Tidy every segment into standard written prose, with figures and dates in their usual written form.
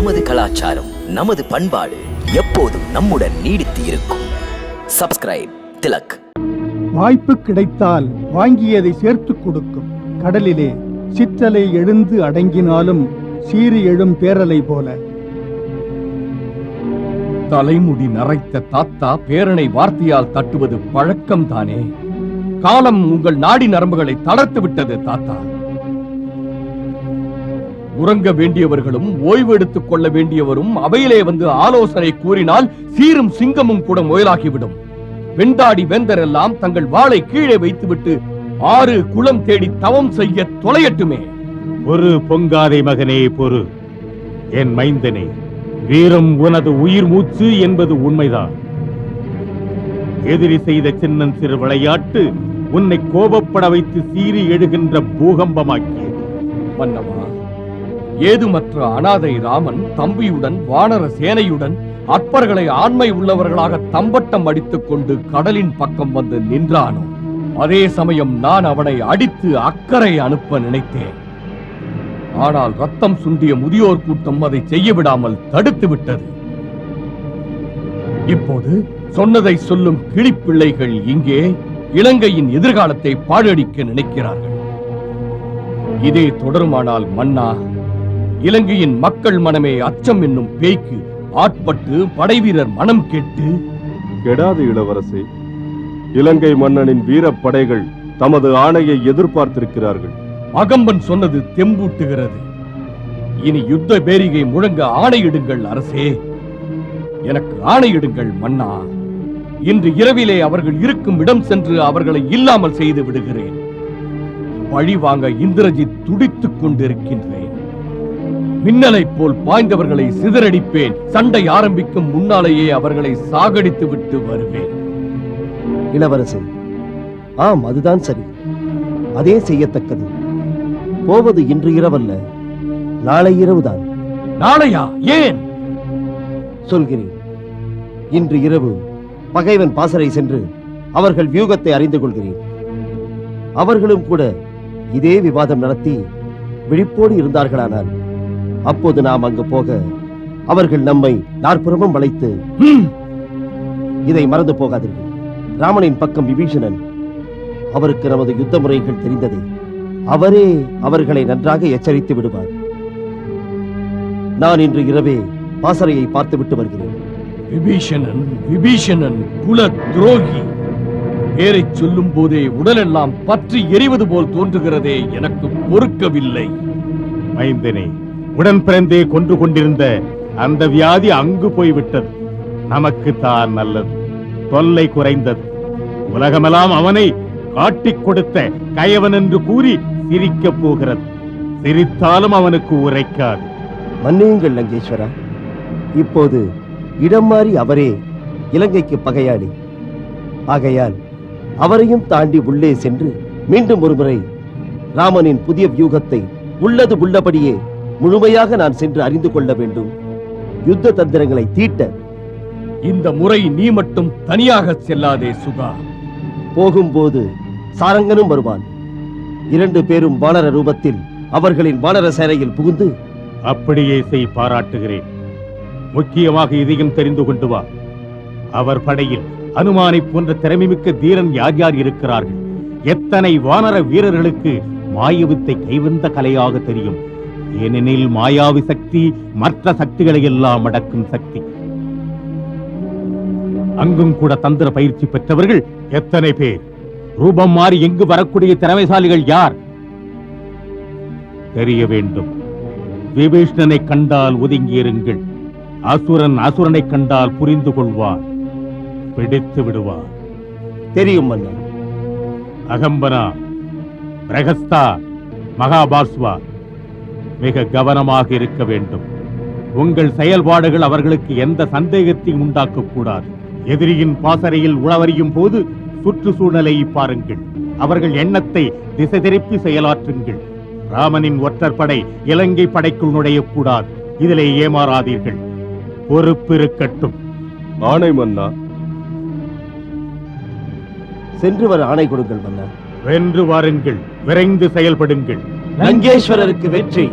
நமது கலாச்சாரம், நமது பண்பாடு எப்போதும் நம்முடன் நீடித்து இருக்கும். சப்ஸ்கிரைப் திலக். வாய்ப்பு கிடைத்தால் வாங்கியதை சேர்த்து கொடுக்கும். கடலிலே சிற்றலை எழுந்து அடங்கினாலும் சீறி எழும் பேரலை போல. தலைமுடி நரைத்த தாத்தா பேரனை வார்த்தையால் தட்டுவது பழக்கம்தானே. காலம் உங்கள் நாடி நரம்புகளை தளர்த்து விட்டது தாத்தா. உறங்க வேண்டியவர்களும் ஓய்வு எடுத்துக் கொள்ள வேண்டியவரும் அவையிலே வந்து ஆலோசனை கூறினால் சீரும் சிங்கமும் கூட முயலாகிவிடும். வெண்டாடி வேந்தர் எல்லாம் தங்கள் வாளை கீழே வைத்துவிட்டு 6 குளம் தேடி தவம் செய்ய தொலையட்டுமே. ஒரு பொங்காதை மகனே பொறு. என் மைந்தனே, வீரம் உனது உயிர் மூச்சு என்பது உண்மைதான். எதிரி செய்த சின்னன் சிறு விளையாட்டு உன்னை கோபப்பட வைத்து சீறி எழுகின்ற பூகம்பமாக்கியது. மன்னவா, ஏதுமற்ற அனாதை ராமன் தம்பியுடன் வானர சேனையுடன் அற்பர்களை ஆண்மை உள்ளவர்களாக தம்பட்டம் அடித்துக் கொண்டு கடலின் பக்கம் வந்து நின்றானோ, அதே சமயம் நான் அவனை அடித்து அக்கறை அனுப்ப நினைத்தேன். ஆனால் ரத்தம் சுண்டிய முதியோர் கூட்டம் அதை செய்ய விடாமல் தடுத்து விட்டது. இப்போது சொன்னதை சொல்லும் கிளிப்பிள்ளைகள் இங்கே இலங்கையின் எதிர்காலத்தை பாழடிக்க நினைக்கிறார்கள். இதே தொடருமானால் மன்னா, இலங்கையின் மக்கள் மனமே அச்சம் என்னும் பேய்க்கு ஆட்பட்டு படைவீரர் மனம் கெட்டு. கெடாது இளவரசே, இலங்கை மன்னனின் வீரப்படைகள் தமது ஆணையை எதிர்பார்த்திருக்கிறார்கள். அகம்பன் சொன்னது தெம்பூட்டுகிறது. இனி யுத்த பேரிகை முழங்க ஆணையிடுங்கள் அரசே. எனக்கு ஆணையிடுங்கள் மன்னா. இன்று இரவிலே அவர்கள் இருக்கும் இடம் சென்று அவர்களை இல்லாமல் செய்து விடுகிறேன். பழி வாங்க இந்திரஜித் துடித்துக் கொண்டிருக்கின்றேன். மின்னலை போல் பாய்ந்தவர்களை சிதறடிப்பேன். சண்டை ஆரம்பிக்கும் முன்னாலேயே அவர்களை சாகடித்து விட்டு வருவேன். இளவரசே, ஆம், அதுதான் சரி. அதே செய்யத்தக்கது. போவது இன்று இரவல்ல, நாளை இரவுதான். நாளையா? ஏன்? சொல்கிறேன். இன்று இரவு பகைவன் பாசறை சென்று அவர்கள் வியூகத்தை அறிந்து கொள்கிறேன். அவர்களும் கூட இதே விவாதம் நடத்தி விழிப்போடு இருந்தார்களானால் அப்போது நாம் அங்கு போக அவர்கள் நம்மை நாற்புறமும் வளைத்து. இதை மறந்து போகாதீர்கள். ராமனின் பக்கம் விபீஷணன். அவருக்கு நமது யுத்த முறைகள் தெரிந்ததே. அவரே அவர்களை நன்றாக எச்சரித்து விடுவார். நான் இன்று இரவே பாசறையை பார்த்துவிட்டு வருகிறேன். விபீஷணன், விபீஷணன் குல துரோகி. பேரை சொல்லும் போதே உடலெல்லாம் பற்றி எரிவது போல் தோன்றுகிறதே, எனக்கு பொறுக்கவில்லை. மைந்தனே, உடன் பிறந்தே கொன்று கொண்டிருந்த அந்த வியாதி அங்கு போய்விட்டது. நமக்கு தான் நல்லது. தொல்லை குறைந்தது. உலகமெல்லாம் அவனை காட்டிக் கொடுத்த கயவன் என்று கூறி சிரிக்கப் போகிறது. சிரித்தாலும் அவனுக்கு உரைக்காது. மன்னியுங்கள் லங்கேஸ்வரா. இப்போது இடம் மாறி அவரே இலங்கைக்கு பகையாளி. ஆகையால் அவரையும் தாண்டி உள்ளே சென்று மீண்டும் ஒருமுறை ராமனின் புதிய வியூகத்தை உள்ளது உள்ளபடியே முழுமையாக நான் சென்று அறிந்து கொள்ள வேண்டும். யுத்த தந்திரங்களை தீட்ட. இந்த முறை நீ மட்டும் தனியாக செல்லாதே சுகா. போகும்போது சாரங்கனும் வருவான். 2 பேரும் வானர ரூபத்தில் அவர்களின் வானர சேனையில் புகுந்து. அப்படியே செய், பாராட்டுகிறேன். முக்கியமாக இதையும் தெரிந்து கொண்டு வா. அவர் படையில் அனுமானை போன்ற திறமைமிக்க தீரன் யார் யார் இருக்கிறார்கள்? எத்தனை வானர வீரர்களுக்கு மாயவித்தை கைவந்த கலையாக தெரியும்? ஏனெனில் மாயாவி சக்தி மற்ற சக்திகளை எல்லாம் அடக்கும் சக்தி. அங்கும் கூட தந்திர பயிற்சி பெற்றவர்கள் எத்தனை பேர்? ரூபம் மாறி எங்கு வரக்கூடிய திறமைசாலிகள் யார் தெரிய வேண்டும். விபீஷ்ணனை கண்டால் ஒதுங்கியிருங்கள். அசுரன் அசுரனை கண்டால் புரிந்து கொள்வார், பிடித்து விடுவார். தெரியும் மன்னா. அகம்பனா, பிரகஸ்தா, மகாபாஸ்வா, மிக கவனமாக இருக்க வேண்டும். உங்கள் செயல்பாடுகள் அவர்களுக்கு எந்த சந்தேகத்தையும் உண்டாக்க கூடாது. எதிரியின் பாசறையில் உளவறியும் போது சுற்றுச்சூழலை பாருங்கள். அவர்கள் எண்ணத்தை திசை திருப்பி செயலாற்றுங்கள். ராமனின் ஒற்றற்படை இலங்கை படைக்குள் நுழையக்கூடாது. இதிலே ஏமாறாதீர்கள். பொறுப்பு இருக்கட்டும். ஆணை மன்னா. சென்று வர ஆணை கொடுங்கள் மன்னா. வென்று வாருங்கள், விரைந்து செயல்படுங்கள். லங்கேஸ்வரருக்கு வெற்றி.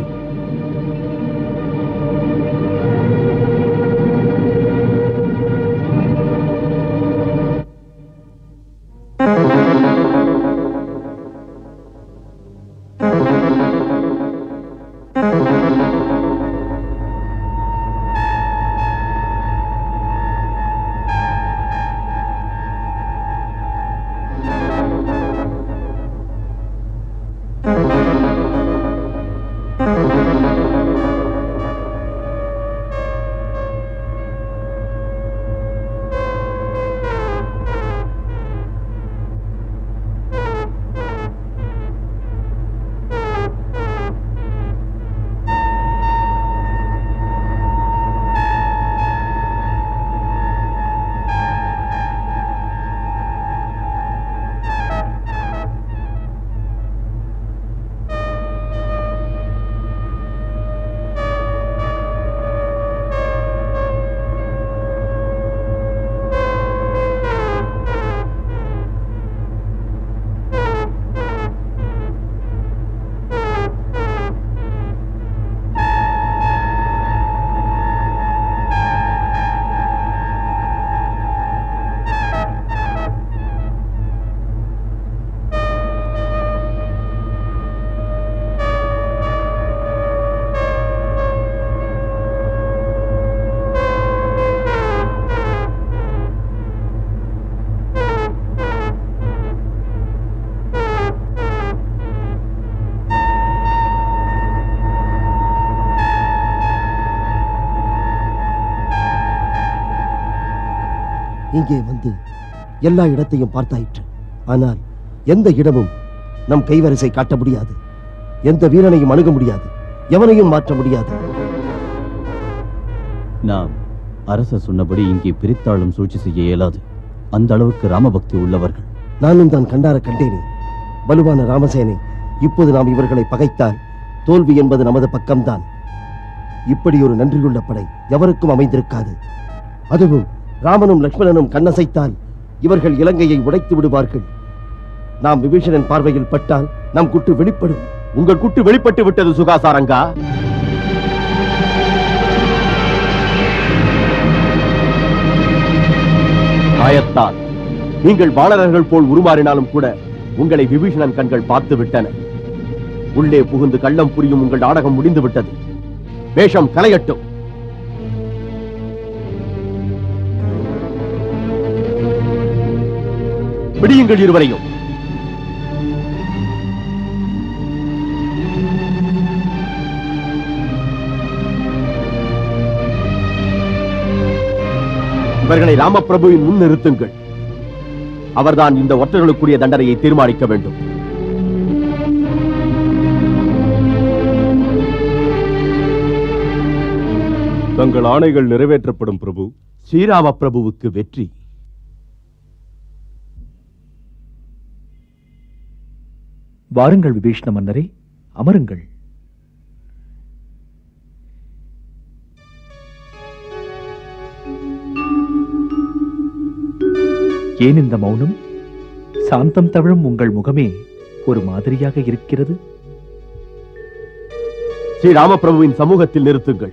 இங்கே வந்து எல்லா இடத்தையும் பார்த்தாயிற்று. ஆனால் எந்த இடமும் நம் கைவரிசை காட்ட முடியாது. எந்த வீரனையும் அணுக முடியாது. எவனையும் மாற்ற முடியாது. நாம் அரசர் சொன்னபடி இங்கே பிரித்தாளும் சூழ்ச்சி செய்ய இயலாது. அந்த அளவுக்கு ராமபக்தி உள்ளவர்கள். நானும் தான் கண்டார கண்டேனே. வலுவான ராமசேனை. இப்போது நாம் இவர்களை பகைத்தால் தோல்வி என்பது நமது பக்கம்தான். இப்படி ஒரு நன்றியுள்ள படை எவருக்கும் அமைந்திருக்காது. அதுவும் ராமனும் லக்ஷ்மணனும் கண்ணசைத்தால் இவர்கள் இலங்கையை உடைத்து விடுவார்கள். நாம் விபீஷணன் பார்வையில் பட்டால் நம் குட்டு வெளிப்படும். உங்கள் குட்டு வெளிப்பட்டு விட்டது சுகாசாரங்கா. ஆயத்தான் நீங்கள் வானரர்கள் போல் உருமாறினாலும் கூட உங்களை விபீஷணன் கண்கள் பார்த்து விட்டன. உள்ளே புகுந்து கள்ளம் புரியும் உங்கள் நாடகம் முடிந்து விட்டது. வேஷம் கலையட்டும். பிடியுங்கள் இருவரையும். இவர்களை ராமபிரபுவின் முன் நிறுத்துங்கள். அவர்தான் இந்த ஒற்றர்களுக்குரிய தண்டனையை தீர்மானிக்க வேண்டும். தங்கள் ஆணைகள் நிறைவேற்றப்படும் பிரபு. ஸ்ரீராம பிரபுவுக்கு வெற்றி. வாருங்கள் விபீஷ்ண மன்னரே, அமருங்கள். ஏன் இந்த மௌனம்? சாந்தம் தவழும் உங்கள் முகமே ஒரு மாதிரியாக இருக்கிறது. ஸ்ரீராமபிரபுவின் சமூகத்தில் நிறுத்துங்கள்.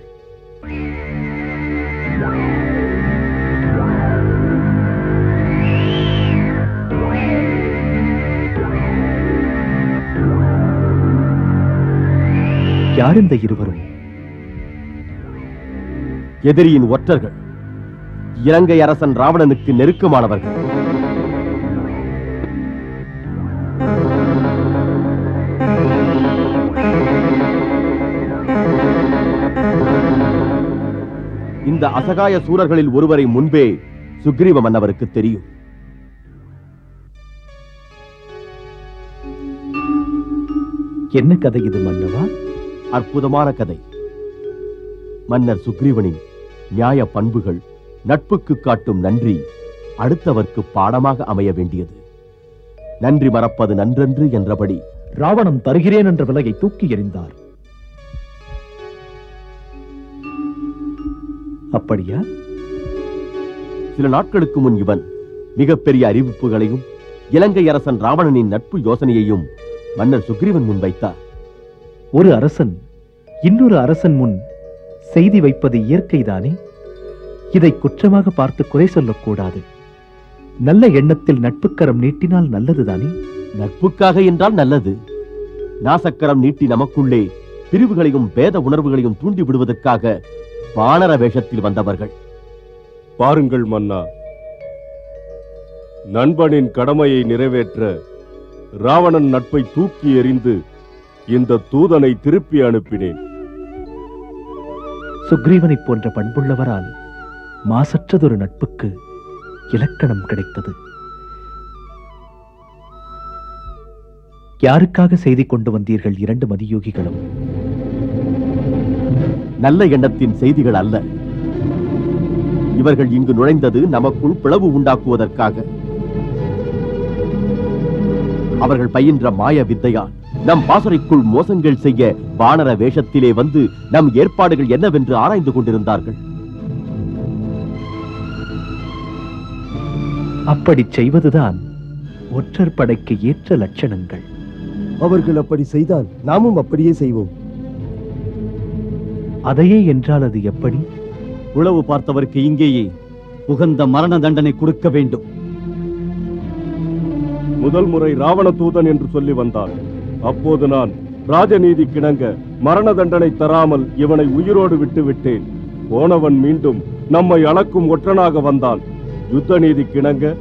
யார் இந்த இருவரும்? எதிரியின் ஒற்றர்கள். இலங்கை அரசன் ராவணனுக்கு நெருக்கமானவர்கள். இந்த அசகாய சூரர்களில் ஒருவரை முன்பே சுக்ரீவ மன்னவருக்கு தெரியும். என்ன கதை இது மன்னவா? அற்புதமான கதை. மன்னர் சுக்ரீவனின் நியாய பண்புகள், நட்புக்கு காட்டும் நன்றி அடுத்தவர்க்கு பாடமாக அமைய வேண்டியது. நன்றி மறப்பது நன்றன்று என்றபடி ராவணன் தருகிறேன் என்ற விலையை தூக்கி எறிந்தார். அப்படியா? சில நாட்களுக்கு முன் இவன் மிகப்பெரிய அறிவிப்புகளையும் இலங்கை அரசன் ராவணனின் நட்பு யோசனையையும் மன்னர் சுக்ரீவன் முன் வைத்தார். ஒரு அரசன் இன்னொரு அரசன் முன் செய்தி வைப்பது இயற்கைதானே. இதை குற்றமாக பார்த்து குறை சொல்லக்கூடாது. நல்ல எண்ணத்தில் நட்புக்கரம் நீட்டினால் நல்லதுதானே. நட்புக்காக என்றால் நல்லது. நாசக்கரம் நீட்டி நமக்குள்ளே பிரிவுகளையும் பேத உணர்வுகளையும் தூண்டி விடுவதற்காக வானர வேஷத்தில் வந்தவர்கள். பாருங்கள் மன்னா, நண்பனின் கடமையை நிறைவேற்ற ராவணன் நட்பை தூக்கி எறிந்து இந்த தூதனை திருப்பி அனுப்பினேன். சுக்ரீவனைப் போன்ற பண்புள்ளவரால் மாசற்றதொரு நட்புக்கு இலக்கணம் கிடைத்தது. யாருக்காக செய்தி கொண்டு வந்தீர்கள் இரண்டு மதியோகிகளும்? நல்ல எண்ணத்தின் செய்திகள் அல்ல. இவர்கள் இங்கு நுழைந்தது நமக்குள் பிளவு உண்டாக்குவதற்காக. அவர்கள் பயின்ற மாய வித்தையால் நம் பாசறைக்குள் மோசங்கள் செய்ய வானர வேஷத்திலே வந்து நம் ஏற்பாடுகள் என்னவென்று ஆராய்ந்து கொண்டிருந்தார்கள். அப்படி செய்வதுதான் ஒற்றர் படைக்கு ஏற்ற லட்சணங்கள். அவர்கள் அப்படி செய்தால் நாமும் அப்படியே செய்வோம். அதையே என்றால் அது எப்படி? உளவு பார்த்தவருக்கு இங்கேயே உகந்த மரண தண்டனை கொடுக்க வேண்டும். முதல் முறை ராவண தூதன் என்று சொல்லி வந்தான். அப்போது நான் ராஜநீதி கிணங்க மரண தண்டனை தராமல் இவனை உயிரோடு விட்டு விட்டேன். போனவன் மீண்டும் நம்மை அளக்கும் ஒற்றனாக வந்தான். யுத்த நீதி கிணங்க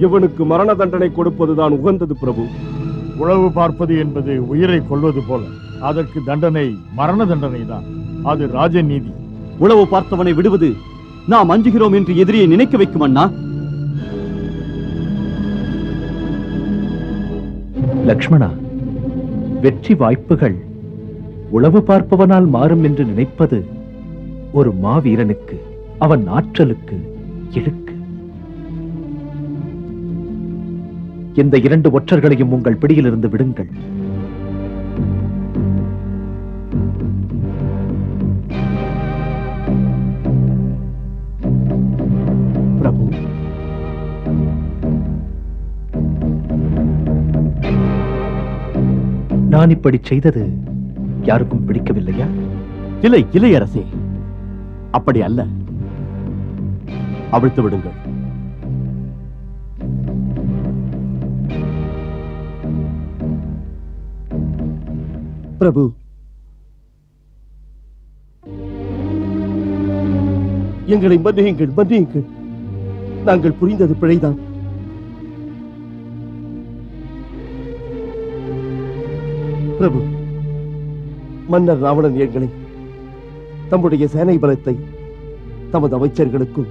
இவனுக்கு மரண தண்டனை கொடுப்பதுதான் உகந்தது பிரபு. உளவு பார்ப்பது என்பது உயிரை கொள்வது போல. அதற்கு தண்டனை மரண தண்டனை தான். அது ராஜநீதி. உளவு பார்த்தவனை விடுவது நாம் அஞ்சுகிறோம் என்று எதிரியை நினைக்க வைக்கும் அண்ணா. லக்ஷ்மணா, வெற்றி வாய்ப்புகள் உளவு பார்ப்பவனால் மாறும் என்று நினைப்பது ஒரு மாவீரனுக்கு அவன் ஆற்றலுக்கு இழுக்கு. இந்த 2 ஒற்றர்களையும் உங்கள் பிடியிலிருந்து விடுங்கள். பிரபு, நான் இப்படி செய்தது யாருக்கும் பிடிக்கவில்லையா? இல்லை இல்லை அரசே, அப்படி அல்ல. அவிழ்த்து விடுங்கள். பிரபு, எங்களை மன்னியுங்கள், மன்னியுங்கள். நாங்கள் புரிந்தது பிழைதான். பிரபு, மன்னர் ராவணன் எங்களை, தம்முடைய சேனை பலத்தை தமது அமைச்சர்களுக்கும்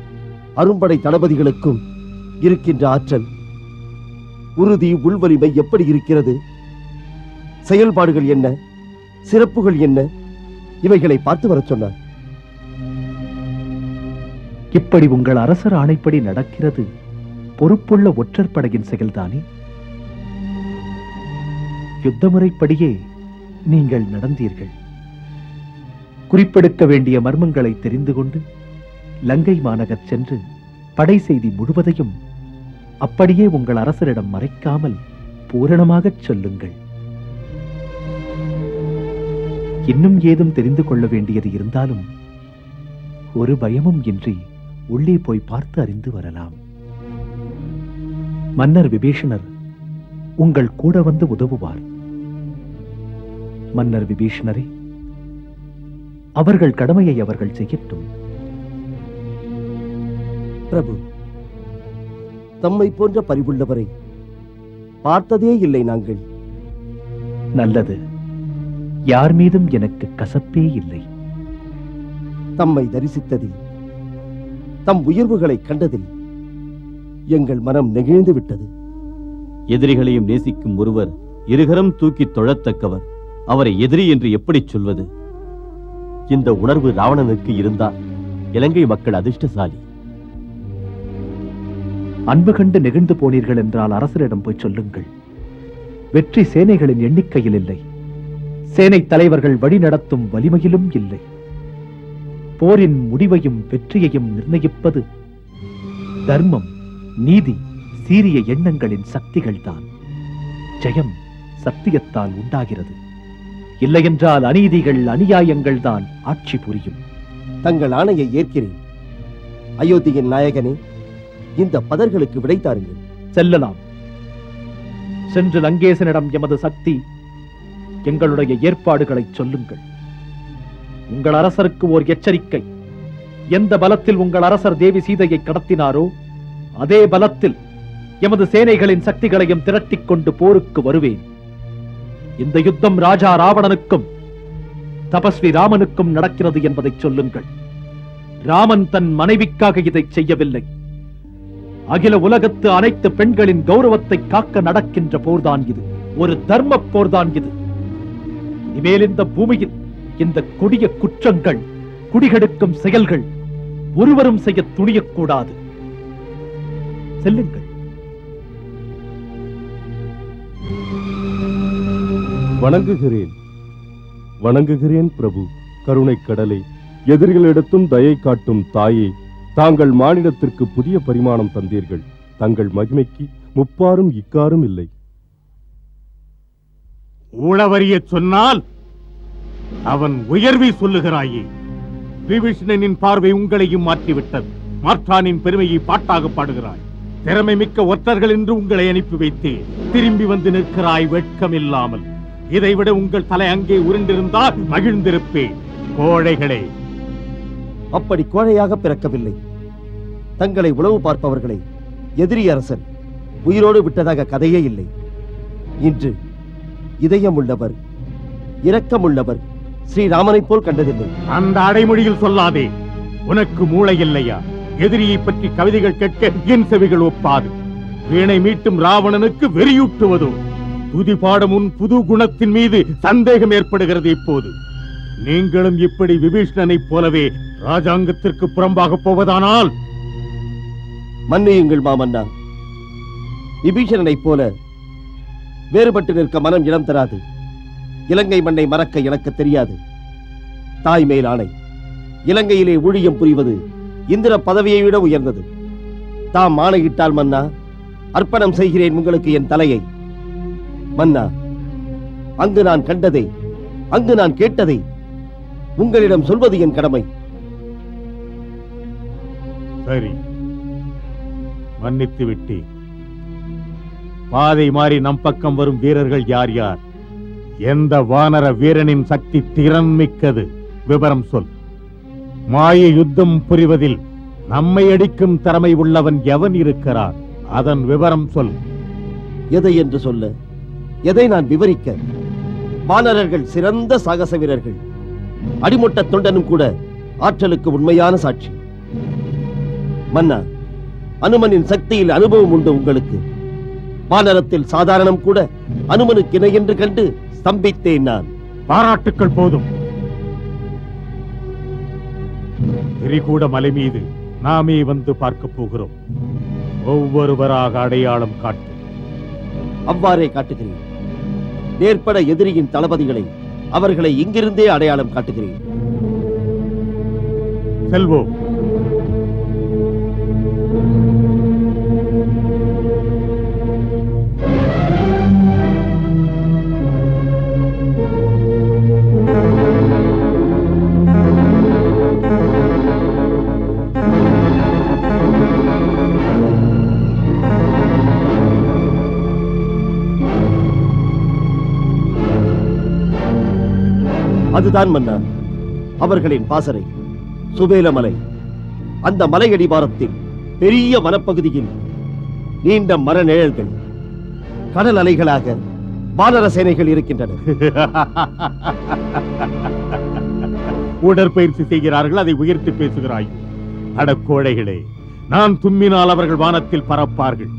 அரும்படை தளபதிகளுக்கும் இருக்கின்ற ஆற்றல், உறுதி, உள்வலிமை எப்படி இருக்கிறது, செயல்பாடுகள் என்ன, சிறப்புகள் என்ன, இவைகளை பார்த்து வரச் சொன்னார். இப்படி உங்கள் அரசர் ஆணைப்படி நடக்கிறது பொறுப்புள்ள ஒற்றர் படையின் செயல்தானே? யுத்த முறைப்படியே நீங்கள் நடந்தீர்கள். குறிப்பெடுக்க வேண்டிய மர்மங்களை தெரிந்து கொண்டு லங்கை மாநகர் சென்று படை செய்தி முழுவதையும் அப்படியே உங்கள் அரசரிடம் மறைக்காமல் பூரணமாகச் சொல்லுங்கள். இன்னும் ஏதும் தெரிந்து கொள்ள வேண்டியது இருந்தாலும் ஒரு பயமும் இன்றி உள்ளே போய் பார்த்து அறிந்து வரலாம். மன்னர் விபீஷணர் உங்கள் கூட வந்து உதவுவார். மன்னர் விபீஷணரே, அவர்கள் கடமையை அவர்கள் செய்யட்டும். பிரபு, தம்மை போன்ற பரிவுள்ளவரை பார்த்ததே இல்லை நாங்கள். நல்லது. யார் மீதும் எனக்கு கசப்பே இல்லை. தம்மை தரிசித்ததில், தம் உயர்வுகளை கண்டதில் எங்கள் மனம் நெகிழ்ந்து விட்டது. எதிரிகளையும் நேசிக்கும் ஒருவர் இருகரம் தூக்கி தொழத்தக்கவர். அவரை எதிரி என்று எப்படி சொல்வது? இந்த உணர்வு ராவணனுக்கு இருந்தால் இலங்கை மக்கள் அதிர்ஷ்டசாலி. அன்பு கண்டு நெகிழ்ந்து போனீர்கள் என்றால் அரசரிடம் போய் சொல்லுங்கள். வெற்றி சேனைகளின் எண்ணிக்கையில் இல்லை, சேனை தலைவர்கள் வழிநடத்தும் வலிமையிலும் இல்லை. போரின் முடிவையும் வெற்றியையும் நிர்ணயிப்பது தர்மம், நீதி, சீரிய எண்ணங்களின் சக்திகள்தான். ஜெயம் சத்தியத்தால் உண்டாகிறது. இல்லையென்றால் அநீதிகள், அநியாயங்கள் தான் ஆட்சி புரியும். தங்கள் ஆணையை ஏற்கிறேன். அயோத்தியின் நாயகனே, இந்த பதர்களுக்கு விடை தாருங்கள். செல்லலாம். சென்று லங்கேசனிடம் எமது சக்தி, எங்களுடைய ஏற்பாடுகளை சொல்லுங்கள். உங்கள் அரசருக்கு ஓர் எச்சரிக்கை. எந்த பலத்தில் உங்கள் அரசர் தேவி சீதையை கடத்தினாரோ அதே பலத்தில் எமது சேனைகளின் சக்திகளையும் திரட்டிக் கொண்டு போருக்கு வருவேன். இந்த யுத்தம் ராஜா ராவணனுக்கும் தபஸ்வி ராமனுக்கும் நடக்கிறது என்பதை சொல்லுங்கள். ராமன் தன் மனைவிக்காக இதை செய்யவில்லை. அகில உலகத்து அனைத்து பெண்களின் கௌரவத்தை காக்க நடக்கின்ற போர்தான் இது. ஒரு தர்ம போர்தான் இது. இனிமேல் இந்த பூமியில் இந்த கொடிய குற்றங்கள், குடிகெடுக்கும் செயல்கள் ஒருவரும் செய்ய துணியக்கூடாது. செல்லுங்கள். வணங்குகிறேன், வணங்குகிறேன் பிரபு. கருணை கடலை, எதிரிகளிடத்தும் தயை காட்டும் தாயே, தாங்கள் மாநிலத்திற்கு புதிய பரிமாணம் தந்தீர்கள். தங்கள் மகிமைக்கு முப்பாரும் இக்காரும் இல்லை. ஊழவறிய சொன்னால் அவன் உயர்வை சொல்லுகிறாயே. விபீஷணனின் பார்வை உங்களையும் மாற்றிவிட்டது. மாற்றானின் பெருமையை பாட்டாக பாடுகிறாய். திறமை மிக்க ஒற்றர்கள் என்று உங்களை அனுப்பி வைத்தே திரும்பி வந்து நிற்கிறாய் வெட்கமில்லாமல். இதைவிட உங்கள் தலை அங்கே உருண்டிருந்தால் மகிழ்ந்திருப்பேன். கோழைகளே! அப்படி கோழையாக பிறக்கவில்லை. தங்களை உளவு பார்ப்பவர்களை எதிரி அரசன் உயிரோடு விட்டதாக கதையே இல்லை. இன்று இதயமுள்ளவர், இரக்கமுள்ளவர் ஸ்ரீராமனை போல் கண்டதில்லை. அந்த அடைமொழியில் சொல்லாதே. உனக்கு மூளை இல்லையா? எதிரியை பற்றி கவிதைகள் கேட்க என் செவிகள் ஒப்பாது. வீணை மீட்டும் ராவணனுக்கு வெறியூட்டுவதோ? துதிபாடும் உன் புது குணத்தின் மீது சந்தேகம் ஏற்படுகிறது இப்போது. நீங்களும் இப்படி விபீஷணனைப் போலவே ராஜாங்கத்திற்கு புறம்பாக போவதானால் மன்னியுங்கள் மாமன்னா. விபீஷணனைப் போல வேறுபட்டு நிற்க மனம் இடம் தராது. இலங்கை மண்ணை மறக்க எனக்கு தெரியாது. தாய் மேல் ஆணை, இலங்கையிலே ஊழியம் புரிவது இந்திர பதவியை விட உயர்ந்தது. தாம் ஆணையிட்டால் மன்னா, அர்ப்பணம் செய்கிறேன் உங்களுக்கு என் தலையை. மன்னா, அங்கு நான் கண்டதை, அங்கு நான் கேட்டதை உங்களிடம் சொல்வது என் கடமை. சரி, மன்னித்து விட்டேன். பாதை மாறி நம் பக்கம் வரும் வீரர்கள் யார் யார்? எந்த வானர வீரனின் சக்தி திறன் மிக்கது? விவரம் சொல். மாய யுத்தம் புரிவதில் நம்மை அடிக்கும் திறமை உள்ளவன் எவன் இருக்கிறான்? அதன் விவரம் சொல். எதை என்று சொல்ல, எதை நான் விவரிக்க? வானரர்கள் சிறந்த சாகச வீரர்கள். அடிமொட்ட தொண்டனும் கூட ஆற்றலுக்கு உண்மையான சாட்சி. மன்னா, அனுமனின் சக்தியில் அனுபவம் உண்டு உங்களுக்கு. வானரத்தில் சாதாரணம் கூட அனுமனுக்கு இணை என்று கண்டு ஸ்தம்பித்தேன் நான். பாராட்டுக்கள் போதும். திரிகூட மலை மீது நாமே வந்து பார்க்க போகிறோம். ஒவ்வொருவராக அடையாளம் காட்டு. அவ்வாறே காட்டுகிறேன். நேர்பட எதிரியின் தளபதிகளை, அவர்களை இங்கிருந்தே அடையாளம் காட்டுகிறேன். செல்வோம். அதுதான் மன்னா, அவர்களின் பாசறை சுபேலமலை. அந்த மலை அடிவாரத்தில் பெரிய வனப்பகுதியில் நீண்ட மர நிழல்கள், கடல் அலைகளாக வானர சேனைகள் இருக்கின்றன. உடற்பயிற்சி செய்கிறார்கள், அதை உயர்த்தி பேசுகிறாய். அடக்கோடைகளே, நான் தும்மினால் அவர்கள் வானத்தில் பறப்பார்கள்.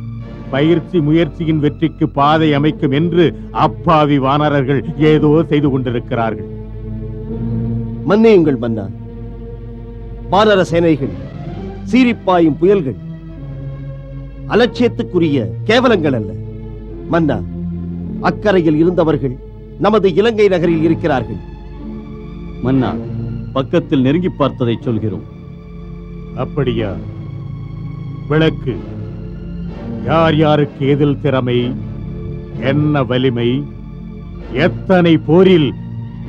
பயிற்சி முயற்சியின் வெற்றிக்கு பாதை அமைக்கும் என்று அப்பாவி வானரர்கள் ஏதோ செய்து கொண்டிருக்கிறார்கள். மன்னியுங்கள் மன்னா. வானர சேனைகள், சீரிப்பாயும் புயல்கள் அலட்சியத்துக்குரிய கேவலங்கள் அல்ல. மன்னா, அக்கறையில் இருந்தவர்கள் நமது இலங்கை நகரில் இருக்கிறார்கள். மன்னா, பக்கத்தில் நெருங்கி பார்த்ததை சொல்கிறோம். அப்படியா? விளக்கு. யார் யாருக்கு எதில் திறமை, என்ன வலிமை, எத்தனை போரில்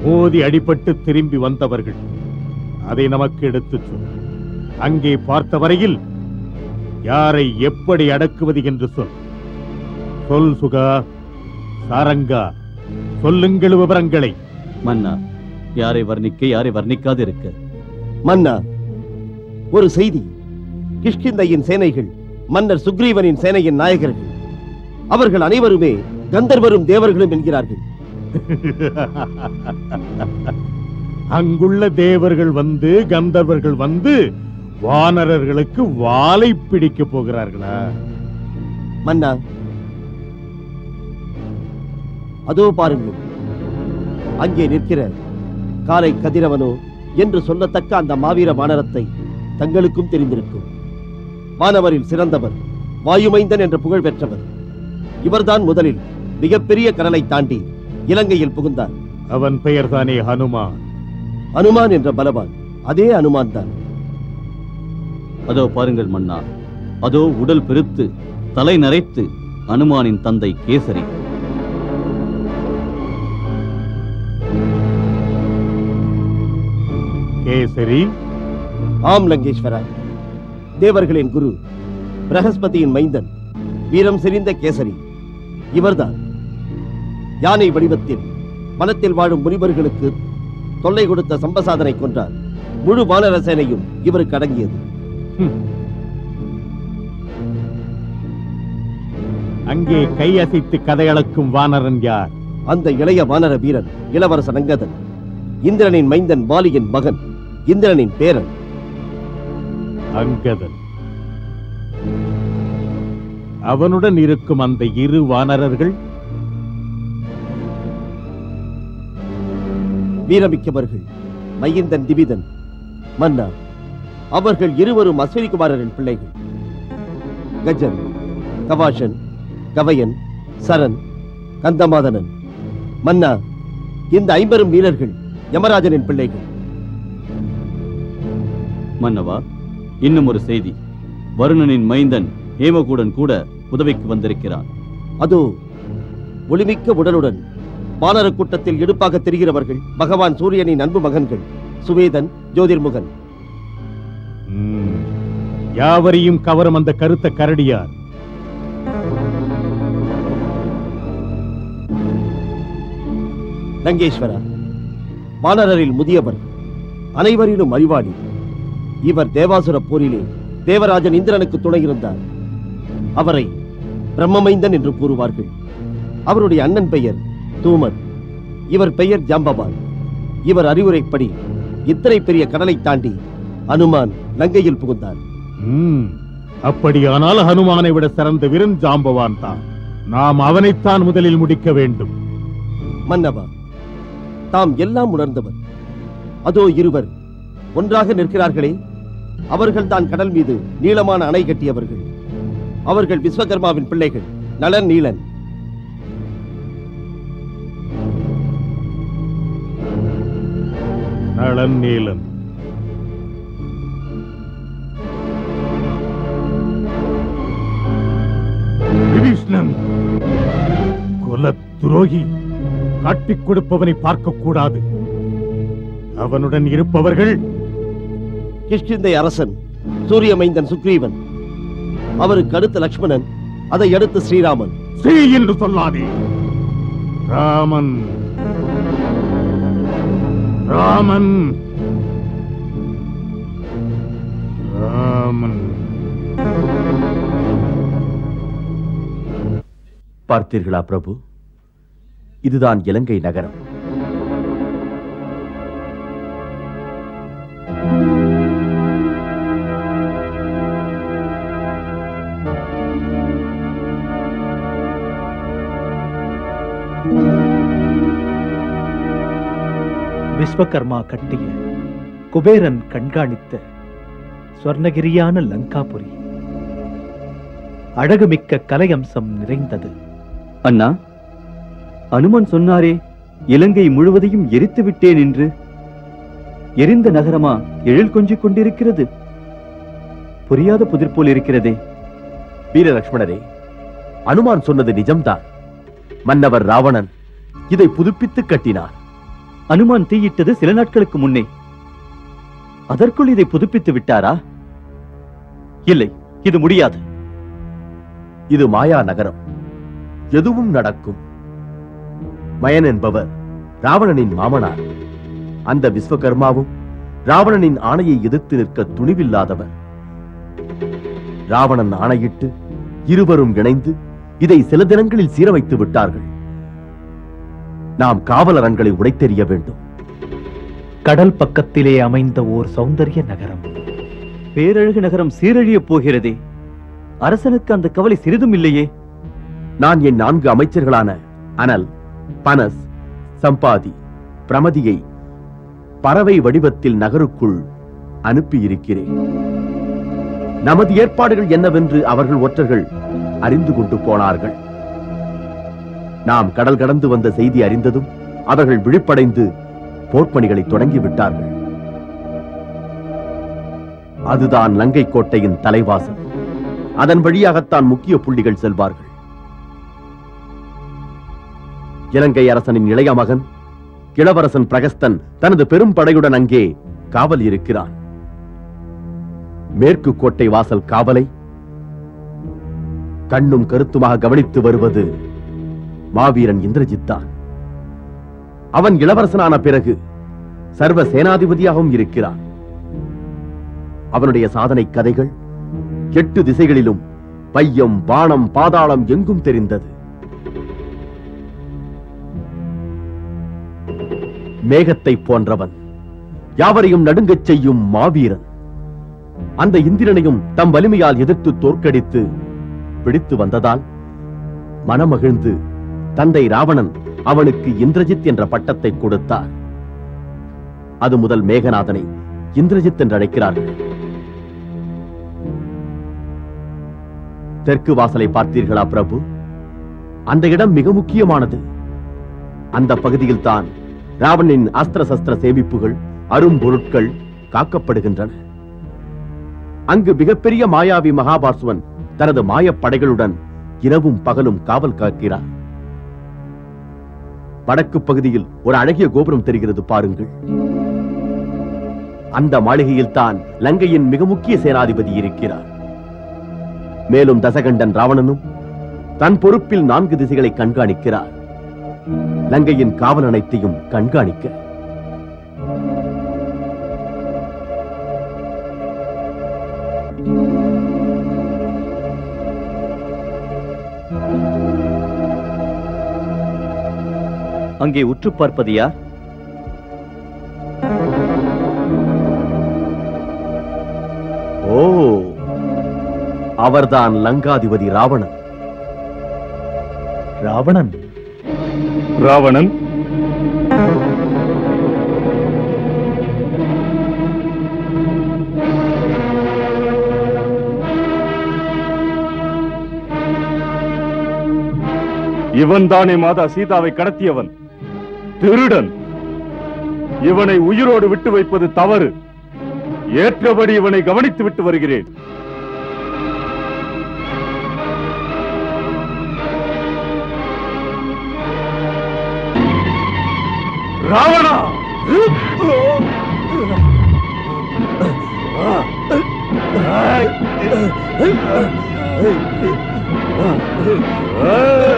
மோதி அடிபட்டு திரும்பி வந்தவர்கள், அதை நமக்கு எடுத்துச் சொல். அங்கே பார்த்த வரையில் யாரை எப்படி அடக்குவது என்று சொல். சொல் சுகா, சாரங்கா, சொல்லுங்கள் விவரங்களை. மன்னா, யாரை வர்ணிக்க யாரை வர்ணிக்காது இருக்க. மன்னா, ஒரு செய்தி. கிஷ்கிந்தையின் சேனைகள் மன்னர் சுக்ரீவனின் சேனையின் நாயகர்கள். அவர்கள் அனைவருமே கந்தர்வரும் தேவர்களும் என்கிறார்கள். அங்குள்ள தேவர்கள் வந்து, கந்தர்வர்கள் வந்து வானரர்களுக்கு வாலை பிடிக்க போகிறார்களா? மன்னா, அதோ பாருங்கள், அங்கே நிற்கிற காலை கதிரவனோ என்று சொல்லத்தக்க அந்த மாவீர வானரத்தை தங்களுக்கும் தெரிந்திருக்கும். வானவரில் சிறந்தவர், வாயுமைந்தன் என்ற புகழ் பெற்றவர். இவர்தான் முதலில் மிகப்பெரிய கடலை தாண்டி இலங்கையில் புகுந்தார். அவன் பெயர்தானே ஹனுமான். அனுமான் என்ற பலவான், அதே அனுமான் தான். அதோ பாருங்கள் மன்னா, அதோ உடல் பெருத்து தலை நரைத்து அனுமானின் தந்தை கேசரி. கேசரி? ஆம் லங்கேஸ்வரா, தேவர்களின் குரு, பிரகஸ்பதியின் மைந்தன், வீரம் செறிந்த கேசரி இவர்தான். யானை வடிவத்தில் வனத்தில் வாழும் முனிவர்களுக்கு தொல்லை கொடுத்த சம்பசாதனை கொன்றார். முழு வானர சேனையும் இவருக்கு அடங்கியது. அங்கே கையசைத்து கதையளக்கும் வானரன் யார்? அந்த இளைய வானர வீரன் இளவரசன் அங்கதன், இந்திரனின் மைந்தன் வாலியின் மகன், இந்திரனின் பேரன். அங்கதன். அவனுடன் இருக்கும் அந்த இரு வானரர்கள் வீரமிக்கவர்கள் மைந்தன் திவிதன். மன்னா, அவர்கள் இருவரும் அஸ்வினி குமாரரின் பிள்ளைகள். கஜன், கவாஷன், கவயன், சரண், கந்தமாதனன். மன்னா, இந்த 50 வீரர்கள் யமராஜனின் பிள்ளைகள். மன்னவா, இன்னும் ஒரு செய்தி. வருணனின் மைந்தன் ஹேமகூடன் கூட உதவிக்கு வந்திருக்கிறான். அதோ ஒளிமிக்க உடலுடன் வானர கூட்டத்தில் இடுப்பாக தெரிகிறவர்கள் பகவான் சூரியனின் அன்பு மகன்கள் சுவேதன், ஜோதிர்முகன். யாவரையும் கவரும் அந்த கருத்த கரடியார். லங்கேஸ்வரா, வானரரில் முதியவர், அனைவரிலும் அறிவாளி. இவர் தேவாசுர போரிலே தேவராஜன் இந்திரனுக்கு துணை இருந்தார். அவரை பிரம்மமைந்தன் என்று கூறுவார்கள். அவருடைய அண்ணன் பெயர் தூமன், இவர் பெயர் ஜாம்பவான். இவர் அறிவுரைப்படி இத்தனை பெரிய கடலை தாண்டி அனுமான் லங்கையில் புகுந்தார். அப்படியானால் ஹனுமானை விட சிறந்த வீரன் ஜாம்பவான் தான். நாம் அவனைத்தான் முதலில் முடிக்க வேண்டும். மன்னவா, தாம் எல்லாம் உணர்ந்தவர். அதோ இருவர் ஒன்றாக நிற்கிறார்களே, அவர்கள் தான் கடல் மீது நீளமான அணை கட்டியவர்கள். அவர்கள் விஸ்வகர்மாவின் பிள்ளைகள் நலன், நீலன். நளன், நீலன். விபீஷ்ணன் கொல துரோகி, காட்டிக் கொடுப்பவனை பார்க்க கூடாது. அவனுடன் இருப்பவர்கள் கிஷ்கிந்தை அரசன் சூரிய மைந்தன் சுக்ரீவன், அவருக்கு அடுத்த லக்ஷ்மணன், அதை அடுத்து ஸ்ரீராமன். ஸ்ரீ என்று சொல்லாதே, ராமன். ராமன், ராமன். பார்த்தீர்களா பிரபு, இதுதான் இலங்கை நகரம். விஸ்வகர்மா கட்டிய, குபேரன் கண்காணித்த ஸ்வர்ணகிரியான லங்காபுரி அழகுமிக்க கலையம்சம் நிறைந்தது. அண்ணா, அனுமன் சொன்னாரே இலங்கை முழுவதையும் எரித்து விட்டேன் என்று. எரிந்த நகரமா எழில் கொஞ்சிக் கொண்டிருக்கிறது? புரியாத புதிர் போல் இருக்கிறதே. வீர லக்ஷ்மணரே, அனுமான் சொன்னது நிஜம்தான். மன்னவர் ராவணன் இதை புதுப்பித்து கட்டினார். அனுமான் தீயிட்டது சில நாட்களுக்கு முன்னே. அதற்குள் இதை புதுப்பித்து விட்டாரா? இல்லை, இது முடியாது. இது மாயா நகரம், எதுவும் நடக்கும். மயன் என்பவர் ராவணனின் மாமனார். அந்த விஸ்வகர்மாவும் ராவணனின் ஆணையை எதிர்த்து நிற்க துணிவில்லாதவர். ராவணன் ஆணையிட்டு இருவரும் இணைந்து இதை சில தினங்களில் சீரமைத்து விட்டார்கள். நாம் காவலரங்களை உடைத்தெறிய வேண்டும். கடல் பக்கத்திலே அமைந்த ஓர் சௌந்தரிய நகரம், பேரழகு நகரம் சீரழியப் போகிறதே. அரசனுக்கு அந்த கவலை சிறிதும் இல்லையே. நான் என் 4 அமைச்சர்களான அனல், பனஸ், சம்பாதி, பிரமதியை பறவை வடிவத்தில் நகருக்குள் அனுப்பியிருக்கிறேன். நமது ஏற்பாடுகள் என்னவென்று அவர்கள் ஒற்றர்கள் அறிந்து கொண்டு போனார்கள். நாம் கடல் கடந்து வந்த செய்தி அறிந்ததும் அவர்கள் விழிப்படைந்து போர்ப்பணிகளை தொடங்கிவிட்டார்கள். அதுதான் லங்கை கோட்டையின் தலைவாசல். அதன் வழியாகத்தான் முக்கிய புள்ளிகள் செல்வார்கள். இலங்கை அரசனின் இளைய மகன் இளவரசன் பிரகஸ்தன் தனது பெரும் படையுடன் அங்கே காவல் இருக்கிறான். மேற்கு கோட்டை வாசல் காவலை கண்ணும் கருத்துமாக கவனித்து வருவது மாவீரன் இந்திரஜித் தான். அவன் இளவரசனான பிறகு சர்வ சேனாதிபதியாகவும் இருக்கிறான். அவனுடைய சாதனை கதைகள் 8 திசைகளிலும் பையம், பாணம், பாதாளம் எங்கும் தெரிந்தது. மேகத்தை போன்றவன், யாவரையும் நடுங்கச் செய்யும் மாவீரன். அந்த இந்திரனையும் தம் வலிமையால் எதிர்த்து தோற்கடித்து பிடித்து வந்ததால் மனமகிழ்ந்து தந்தை ராவணன் அவனுக்கு இந்திரஜித் என்ற பட்டத்தை கொடுத்தார். அது முதல் மேகநாதனை இந்திரஜித் என்று அழைக்கிறார்கள். தெற்கு வாசலை பார்த்தீர்களா பிரபு? அந்த இடம் மிக முக்கியமானது. அந்த பகுதியில் தான் ராவணனின் அஸ்திர சஸ்திர சேமிப்புகள், அரும்பொருட்கள் காக்கப்படுகின்றன. அங்கு மிகப்பெரிய மாயாவி மகாபார்சுவன் தனது மாயப்படைகளுடன் இரவும் பகலும் காவல் காக்கிறார். வடக்கு பகுதியில் ஒரு அழகிய கோபுரம் தெரிகிறது பாருங்கள். அந்த மாளிகையில் தான் லங்கையின் மிக முக்கிய சேனாதிபதி இருக்கிறார். மேலும் தசகண்டன் ராவணனும் தன் பொறுப்பில் 4 திசைகளை கண்காணிக்கிறார். லங்கையின் காவல் அனைத்தையும் கண்காணிக்க. அங்கே உற்று பார்ப்பது யார்? ஓ, அவர்தான் லங்காதிபதி ராவணன். ராவணன் ராவணன் இவன்தானே மாதா சீதாவை கடத்தியவன், திருடன். இவனை உயிரோடு விட்டு வைப்பது தவறு. ஏற்றபடி இவனை கவனித்து விட்டு வருகிறேன். ராவணா! Oh!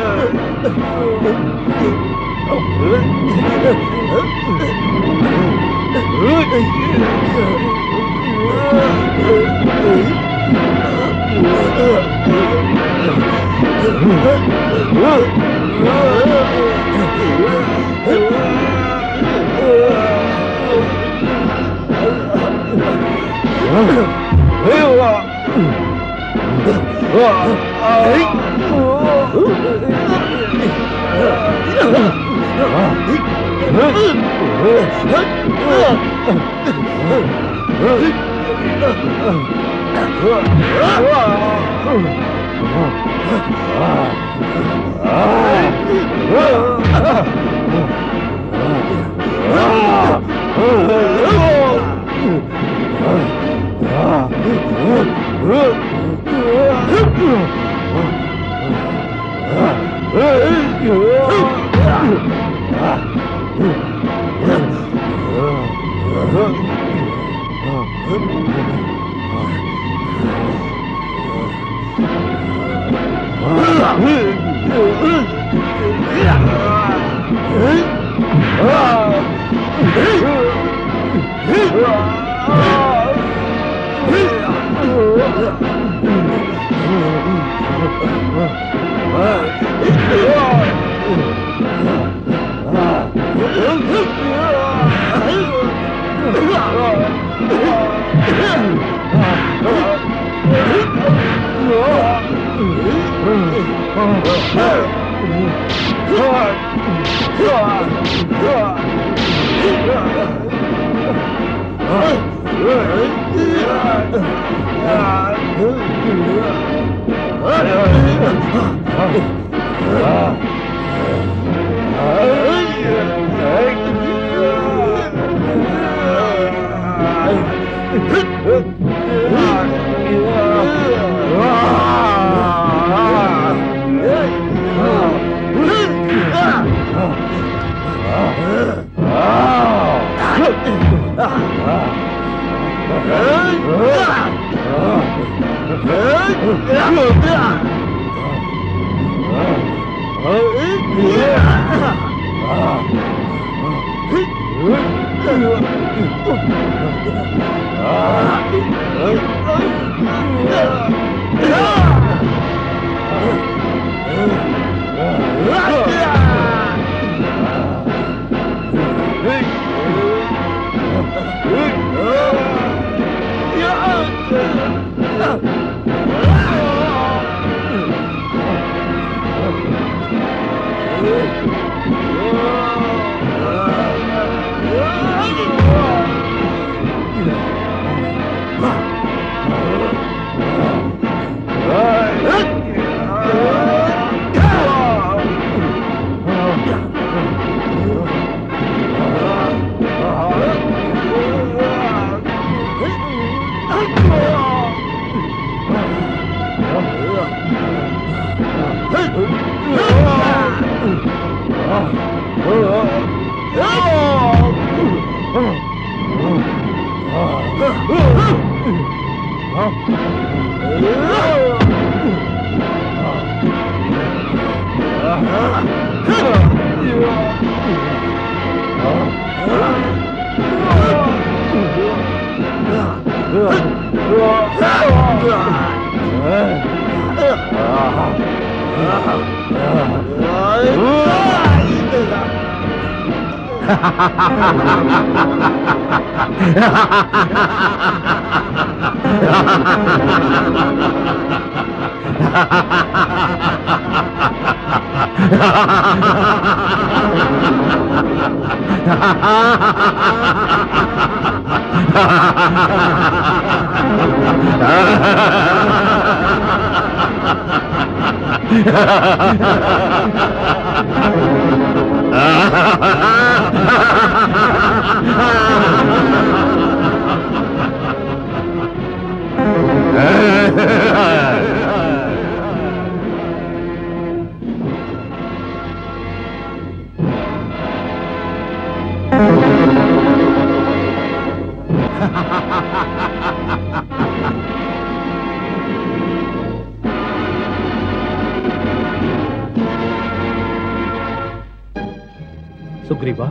சுக்ரீவா,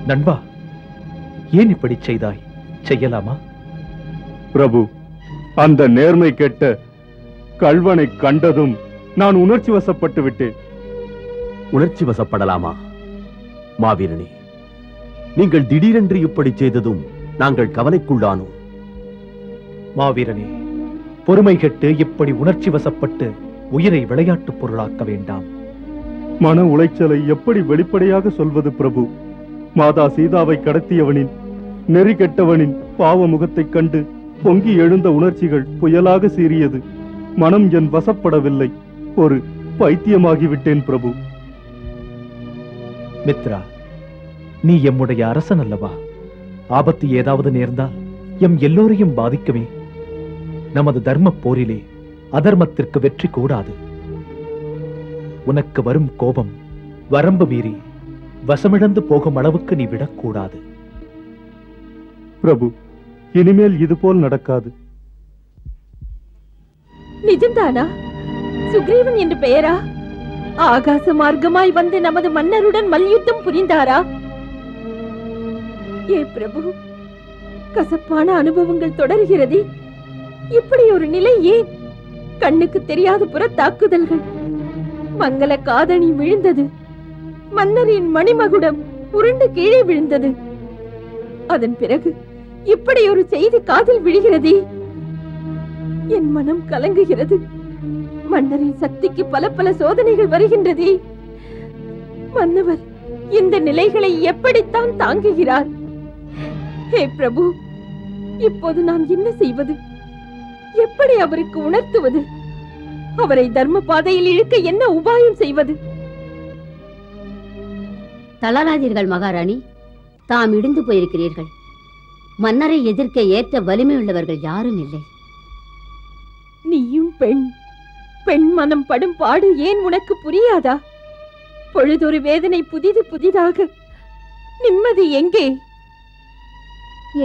நண்பா, ஏன் இப்படி செய்தாய்? செய்யலாமா? பிரபு, அந்த நேர்மை கெட்ட கள்வனை கண்டதும் நான் உணர்ச்சி வசப்பட்டு விட்டேன். உணர்ச்சி வசப்படலாமா? மாவீரனே, நீங்கள் திடீரென்று இப்படி செய்ததும் நாங்கள் கவலைக்குள்ளானோம். மாவீரனே, பொறுமை கெட்டு இப்படி உணர்ச்சி வசப்பட்டு உயிரை விளையாட்டு பொருளாக்க வேண்டாம். மன உளைச்சலை எப்படி வெளிப்படையாக சொல்வது பிரபு? மாதா சீதாவை கடத்தியவனின், நெறி கெட்டவனின் பாவ முகத்தைக் கண்டு பொங்கி எழுந்த உணர்ச்சிகள் புயலாக சீறியது. மனம் என் வசப்படவில்லை. ஒரு பைத்தியமாகிவிட்டேன் பிரபு. மித்ரா, நீ எம்முடைய அரசன் அல்லவா? ஆபத்து ஏதாவது நேர்ந்தால் எம் எல்லோரையும் பாதிக்குமே. நமது தர்ம போரிலே அதர்மத்திற்கு வெற்றி கூடாது. உனக்கு வரும் கோபம் வரம்பு மீறி வசமிழந்து போகும் அளவுக்கு நீ விடக்கூடாது. பிரபு, இனிமேல் இதுபோல் நடக்காது. நிஜம்தானா? சுக்ரீவன் என்று பெயரா? ஆகாச மார்க்கமாய் வந்து நமது மன்னருடன் மல்யுத்தம் புரிந்தாரா? ஏ பிரபு, கசப்பான அனுபவங்கள் தொடர்கிறது. இப்படி ஒரு நிலை ஏன்? கண்ணுக்கு தெரியாத புற தாக்குதல்கள், மங்கள காதணி விழுந்தது, மன்னரின் மணிமகுடம் உருண்டு கீழே விழுந்தது. அதன் பிறகு இப்படி ஒரு செய்தி காதில் விழுகிறதே. என் மனம் கலங்குகிறது. மன்னரின் சக்திக்கு பல பல சோதனைகள் வருகின்றதே. மன்னவர் இந்த நிலைகளை எப்படித்தான் தாங்குகிறார்? ஹே பிரபு, இப்போது நான் என்ன செய்வது? எப்படி அவருக்கு உணர்த்துவது? அவரை தர்ம பாதையில் இழுக்க என்ன உபாயம் செய்வது? தளராதீர்கள் மகாராணி, தாம் இடிந்து போயிருக்கிறீர்கள். மன்னரை எதிர்க்க ஏற்ற வலிமை உள்ளவர்கள் யாரும் இல்லை. நீயும் பெண், பெண் மனம் படும் பாடு ஏன் உனக்கு புரியாதா? பொழுதொரு வேதனை புதிது புதிதாக. நிம்மதி எங்கே?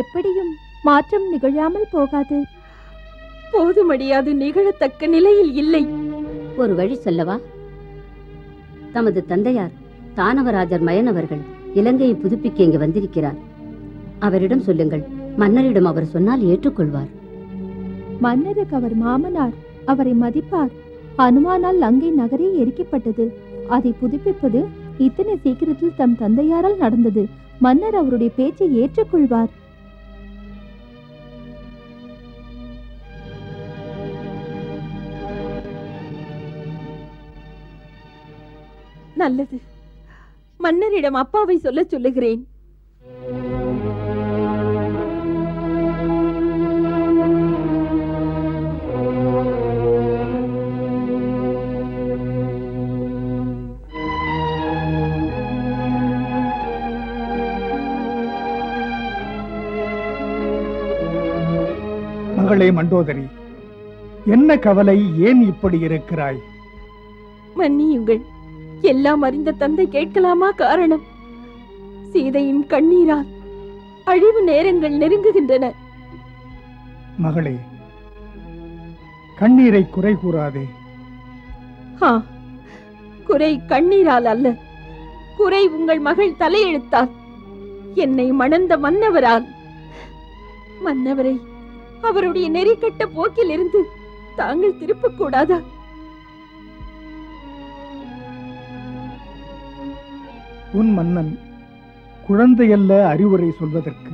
எப்படியும் மாற்றம் நிகழாமல் போகாது. போதுமடியாது, நிகழத்தக்க நிலையில் இல்லை. ஒரு வழி சொல்லவா? தமது தந்தையார் தானவராஜர் மயன் அவர்கள் இலங்கையை புதுப்பிக்க இங்கு வந்திருக்கிறார். அவரிடம் சொல்லுங்கள். மன்னரிடம் அவர் சொன்னால் ஏற்றுக்கொள்வார். மன்னருக்கு அவர் மாமனார், அவரை மதிப்பார். அனுமானால் லங்கை நகரே எரிக்கப்பட்டது. அதை புதுப்பிப்பது இத்தனை சீக்கிரத்தில் தம் தந்தையாரால் நடந்தது. மன்னர் அவருடைய பேச்சை ஏற்றுக்கொள்வார். நல்லது, மன்னரிடம் அப்பாவை சொல்ல சொல்லுகிறேன். மகளே மண்டோதரி, என்ன கவலை? ஏன் இப்படி இருக்கிறாய்? மன்னியுங்கள், எல்லாம் அறிந்த தந்தை கேட்கலாமா காரணம்? சீதையின் கண்ணீரால் அழிவு நேரங்கள் நெருங்குகின்றன. மகளே, கண்ணீரை குறை கூறாதே. குறை கண்ணீரால் அல்ல, குறை உங்கள் மகள் தலையெழுத்தால், என்னை மணந்த மன்னவரால். மன்னவரை அவருடைய நெறிக்கட்ட போக்கில் இருந்து தாங்கள் திருப்பக்கூடாதா? உன் மன்னன் குழந்தையல்ல அறிவுரை சொல்வதற்கு.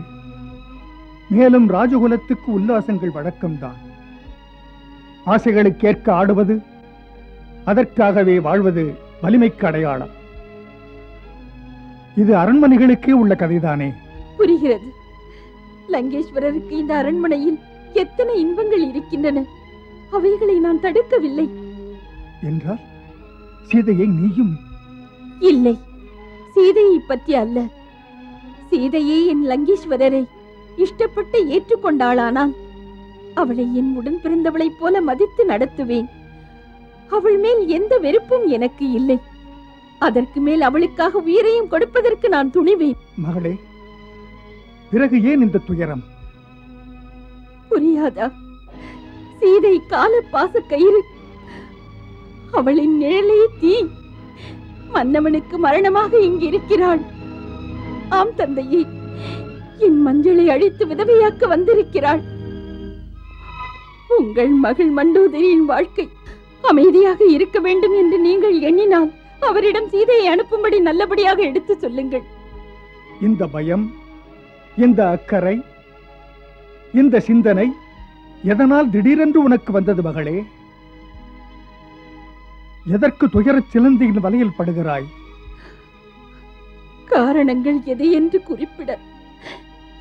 மேலும் ராஜகுலத்துக்கு உல்லாசங்கள் வழக்கம்தான். ஆசைகளுக்கேற்க ஆடுவது, அதற்காகவே வாழ்வது வலிமைக்கு அடையாளம். இது அரண்மனைகளுக்கே உள்ள கதைதானே? புரிகிறது. லங்கேஸ்வரருக்கு இந்த அரண்மனையில் எத்தனை இன்பங்கள் இருக்கின்றன, அவைகளை நான் தடுக்கவில்லை. என்றால் சீதையை நீயும்? இல்லை, சீதையை பற்றி அல்ல. சீதையே என் லங்கேஸ்வரரை இஷ்டப்பட்டு ஏற்றுக்கொண்டாளானால் அவளை என் உடன் பிறந்தவளைப் போல மதித்து நடத்துவேன். அவள் மேல் எந்த வெறுப்பும் எனக்கு இல்லை. அதற்கு மேல் அவளுக்காக உயிரையும் கொடுப்பதற்கு நான் துணிவேன். மகளே, பிறகு ஏன் இந்த துயரம்? புரியாதா? சீதை கால பாச கயிறு, அவளின் நிழலே தீ. மன்னவனுக்கு மரணமாக இங்கு இருக்கிறாள். ஆம் தந்தையே, என் மஞ்சளை அழித்து விதவையாக்க வந்திருக்கிறாள். உங்கள் மகள் மண்டோதரியின் வாழ்க்கை அமைதியாக இருக்க வேண்டும் என்று நீங்கள் எண்ணினால் அவரிடம் சீதையை அனுப்பும்படி நல்லபடியாக எடுத்து சொல்லுங்கள். இந்த பயம், இந்த அக்கறை, இந்த சிந்தனை எதனால் திடீரென்று உனக்கு வந்தது மகளே? எதற்கு துயரச் சிலந்தியின் வலையில் படுகிறாய்? காரணங்கள் எதை என்று குறிப்பிட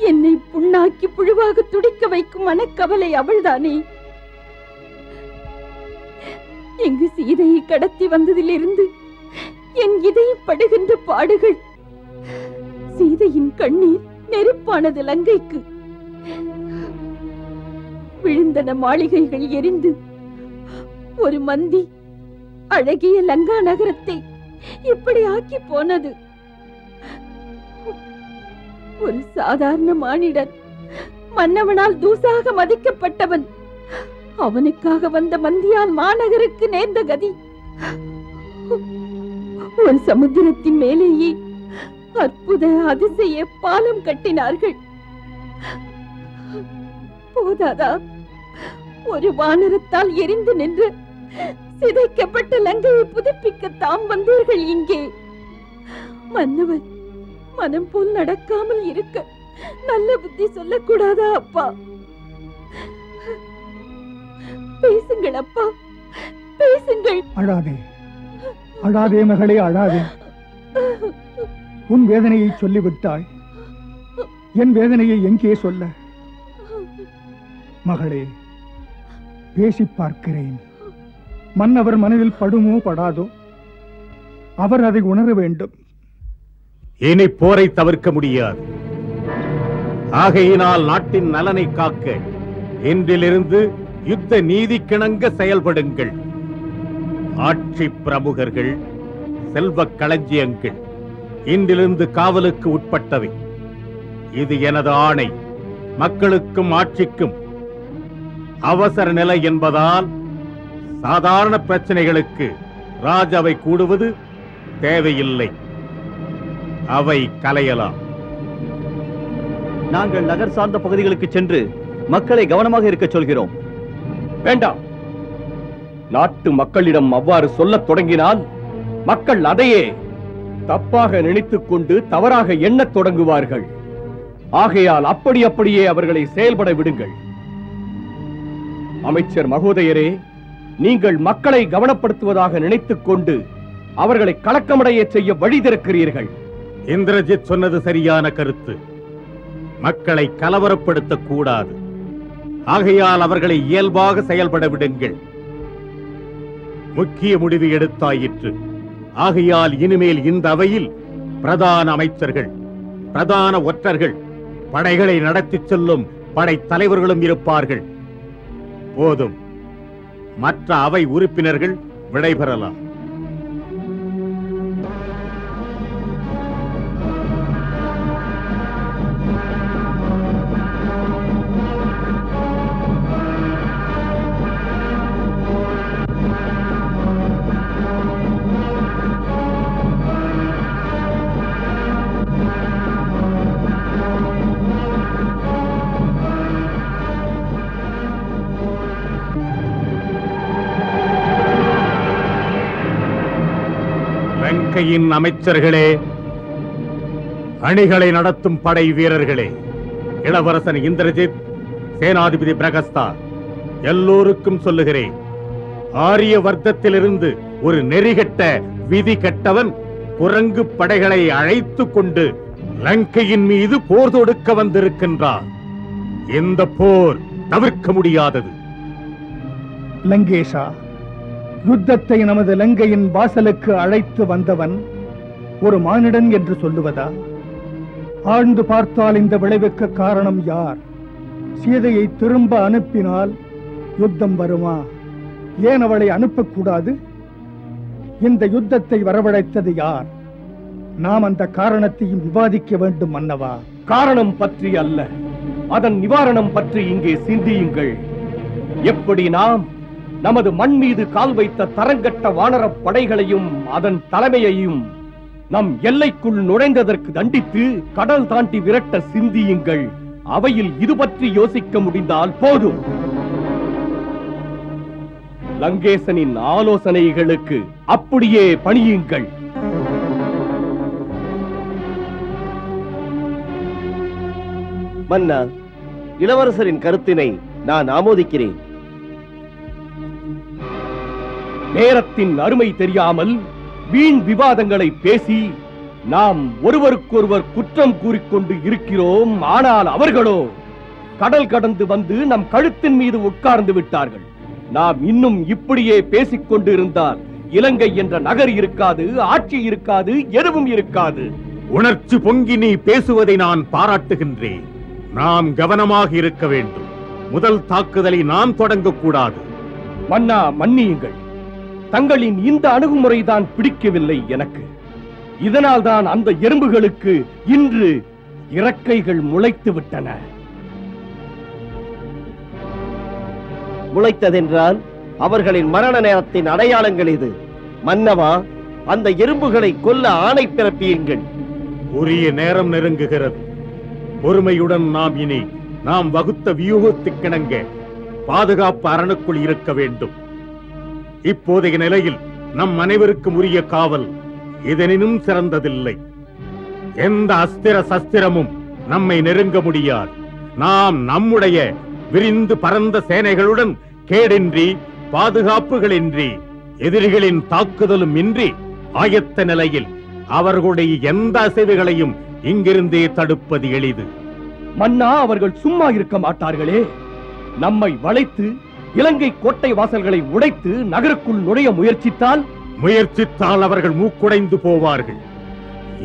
என்னை புண்ணாக்கி புழுவாக துடிக்க வைக்கும் மனக்கவலை அவள்தானே. இங்கு சீதையை கடத்தி வந்ததிலிருந்து என் இதயம் படுகின்ற பாடுகள். சீதையின் கண்ணீர் நெருப்பானது லங்கைக்கு. விழுந்தன மாளிகைகள் எரிந்து ஒரு மந்தி அழகிய லங்கா நகரத்தை இப்படி ஆக்கி போனது. ஒரு சாதாரண மானிடன், மன்னவனால் தூசாக மதிக்கப்பட்டவன், அவனுக்காக வந்த மந்தியால் மாநகருக்கு நேர்ந்த கதி. ஒரு சமுத்திரத்தின் மேலேயே அற்புத அதிசய பாலம் கட்டினார்கள். போதாதா, ஒரு வானரத்தால் எரிந்து நின்று சிதைக்கப்பட்ட லங்கையை புதுப்பிக்க தாம் வந்தீர்கள் இங்கே. மன்னவர் மனம் போல் நடக்காமல் இருக்க நல்ல புத்தி சொல்லக்கூடாதா அப்பா? பேசுங்கள் அப்பா, பேசுங்கள். அழாதே, அழாதே மகளே, அழாதே. உன் வேதனையை சொல்லிவிட்டாய். என் வேதனையை எங்கே சொல்ல? மகளே, பேசி பார்க்கிறேன். மன்னவர் மனதில் படுமோ படாதோ, அவர் அதை உணர வேண்டும். இனி போரை தவிர்க்க முடியாது. ஆகையினால் நாட்டின் நலனை காக்க இன்றிலிருந்து யுத்த நீதிக்கிணங்க செயல்படுங்கள். ஆட்சி பிரமுகர்கள், செல்வ களஞ்சியங்கள் இன்றிலிருந்து காவலுக்கு உட்பட்டவை. இது எனது ஆணை. மக்களுக்கும் ஆட்சிக்கும் அவசர நிலை என்பதால் சாதாரண பிரச்சனைகளுக்கு ராஜாவை கூடுவது தேவையில்லை. அவை கலையலாம். நாங்கள் நகர் சார்ந்த பகுதிகளுக்கு சென்று மக்களை கவனமாக இருக்க சொல்கிறோம். வேண்டாம். நாட்டு மக்களிடம் அவ்வாறு சொல்லத் தொடங்கினால் மக்கள் அதையே தப்பாக நினைத்துக் கொண்டு தவறாக எண்ணத் தொடங்குவார்கள். ஆகையால் அப்படியே அவர்களை செயல்பட விடுங்கள். அமைச்சர் மகோதயரே, நீங்கள் மக்களை கவனப்படுத்துவதாக நினைத்துக் கொண்டு அவர்களை கலக்கமடைய செய்ய வழி திறக்கிறீர்கள். இந்திரஜித் சொன்னது சரியான கருத்து. மக்களை கலவரப்படுத்தக் கூடாது. ஆகையால் அவர்களை இயல்பாக செயல்பட விடுங்கள். முக்கிய முடிவு எடுத்தாயிற்று. ஆகையால் இனிமேல் இந்த அவையில் பிரதான அமைச்சர்கள், பிரதான ஒற்றர்கள், படைகளை நடத்தி செல்லும் படை தலைவர்களும் இருப்பார்கள். போதும். மற்ற அவை உறுப்பினர்கள் விடைபெறலாம். லங்கையின் அமைச்சர்களே, அணிகளை நடத்தும் படை வீரர்களே, இளவரசன் இந்திரஜித், சேனாதிபதி பிரகஸ்தா, எல்லோருக்கும் சொல்லுகிறேன், ஆரிய வர்க்கத்திலிருந்து ஒரு நெறிகட்ட விதி கெட்டவன் குரங்கு படைகளை அழைத்துக் கொண்டு லங்கையின் மீது போர் தொடுக்க வந்திருக்கின்றான். இந்த போர் தவிர்க்க முடியாதது. லங்கேஷா, யுத்தத்தை நமது லங்கையின் வாசலுக்கு அழைத்து வந்தவன் ஒரு மானிடன் என்று சொல்லுவதா? ஆழ்ந்து பார்த்தால் இந்த விளைவுக்கு காரணம் யார்? சீதையை திரும்ப அனுப்பினால் யுத்தம் வருமா? ஏன் அவளை அனுப்பக்கூடாது? இந்த யுத்தத்தை வரவழைத்தது யார்? நாம் அந்த காரணத்தையும் விவாதிக்க வேண்டும் மன்னவா. காரணம் பற்றி அல்ல, அதன் நிவாரணம் பற்றி இங்கே சிந்தியுங்கள். எப்படி நாம் நமது மண் மீது கால் வைத்த தரங்கட்ட வானரப் படைகளையும் அதன் தலைமையையும் நம் எல்லைக்குள் நுழைந்ததற்கு தண்டித்து கடல் தாண்டி விரட்ட சிந்தியுங்கள். அவையில் இது பற்றி யோசிக்க முடிந்தால் போதும். லங்கேசனின் ஆலோசனைகளுக்கு அப்படியே பணியுங்கள். மன்னா, இளவரசரின் கருத்தினை நான் ஆமோதிக்கிறேன். நேரத்தின் அருமை தெரியாமல் வீண் விவாதங்களை பேசி நாம் ஒருவருக்கொருவர் குற்றம் கூறிக்கொண்டு இருக்கிறோம். ஆனால் அவர்களோ கடல் கடந்து வந்து நம் கழுத்தின் மீது உட்கார்ந்து விட்டார்கள். நாம் இன்னும் இப்படியே பேசிக்கொண்டு இருந்தால் இலங்கை என்ற நகர் இருக்காது, ஆட்சி இருக்காது, எதுவும் இருக்காது. உணர்ச்சி பொங்கி நீ பேசுவதை நான் பாராட்டுகின்றேன். நாம் கவனமாக இருக்க வேண்டும். முதல் தாக்குதலை நாம் தொடங்கக்கூடாது. மன்னா, மன்னியுங்கள். தங்களின் இந்த அணுகுமுறைதான் பிடிக்கவில்லை எனக்கு. இதனால் தான் அந்த எறும்புகளுக்கு இன்று இறக்கைகள் முளைத்து விட்டன. முளைத்ததென்றால் அவர்களின் மரண நேரத்தின் அடையாளங்கள் இது. மன்னவா, அந்த எறும்புகளை கொல்ல ஆணை பிறப்பியுங்கள். உரிய நேரம் நெருங்குகிறது. பொறுமையுடன் நாம் வகுத்த வியூகத்துக்கிணங்க பாதுகாப்பு அரணுக்குள் இருக்க வேண்டும். இப்போதைய நிலையில் நம் அனைவருக்கும் உரிய காவல் இதனினும் சிறந்ததில்லை. எந்த அஸ்திர சஸ்திரமும் நம்மை நெருங்க முடியாது. நாம் நம்முடைய விரிந்து பரந்த சேனைகளுடன் கேடின்றி, பாதுகாப்புகளின்றி, எதிரிகளின் தாக்குதலும் இன்றி ஆயத்த நிலையில் அவர்களுடைய எந்த அசைவுகளையும் இங்கிருந்தே தடுப்பது எளிது. மன்னா, அவர்கள் சும்மா இருக்க மாட்டார்களே. நம்மை வளைத்து இலங்கை கோட்டை வாசல்களை உடைத்து நகருக்குள் நுழைய முயற்சித்தால் அவர்கள் மூக்குடைந்து போவார்கள்.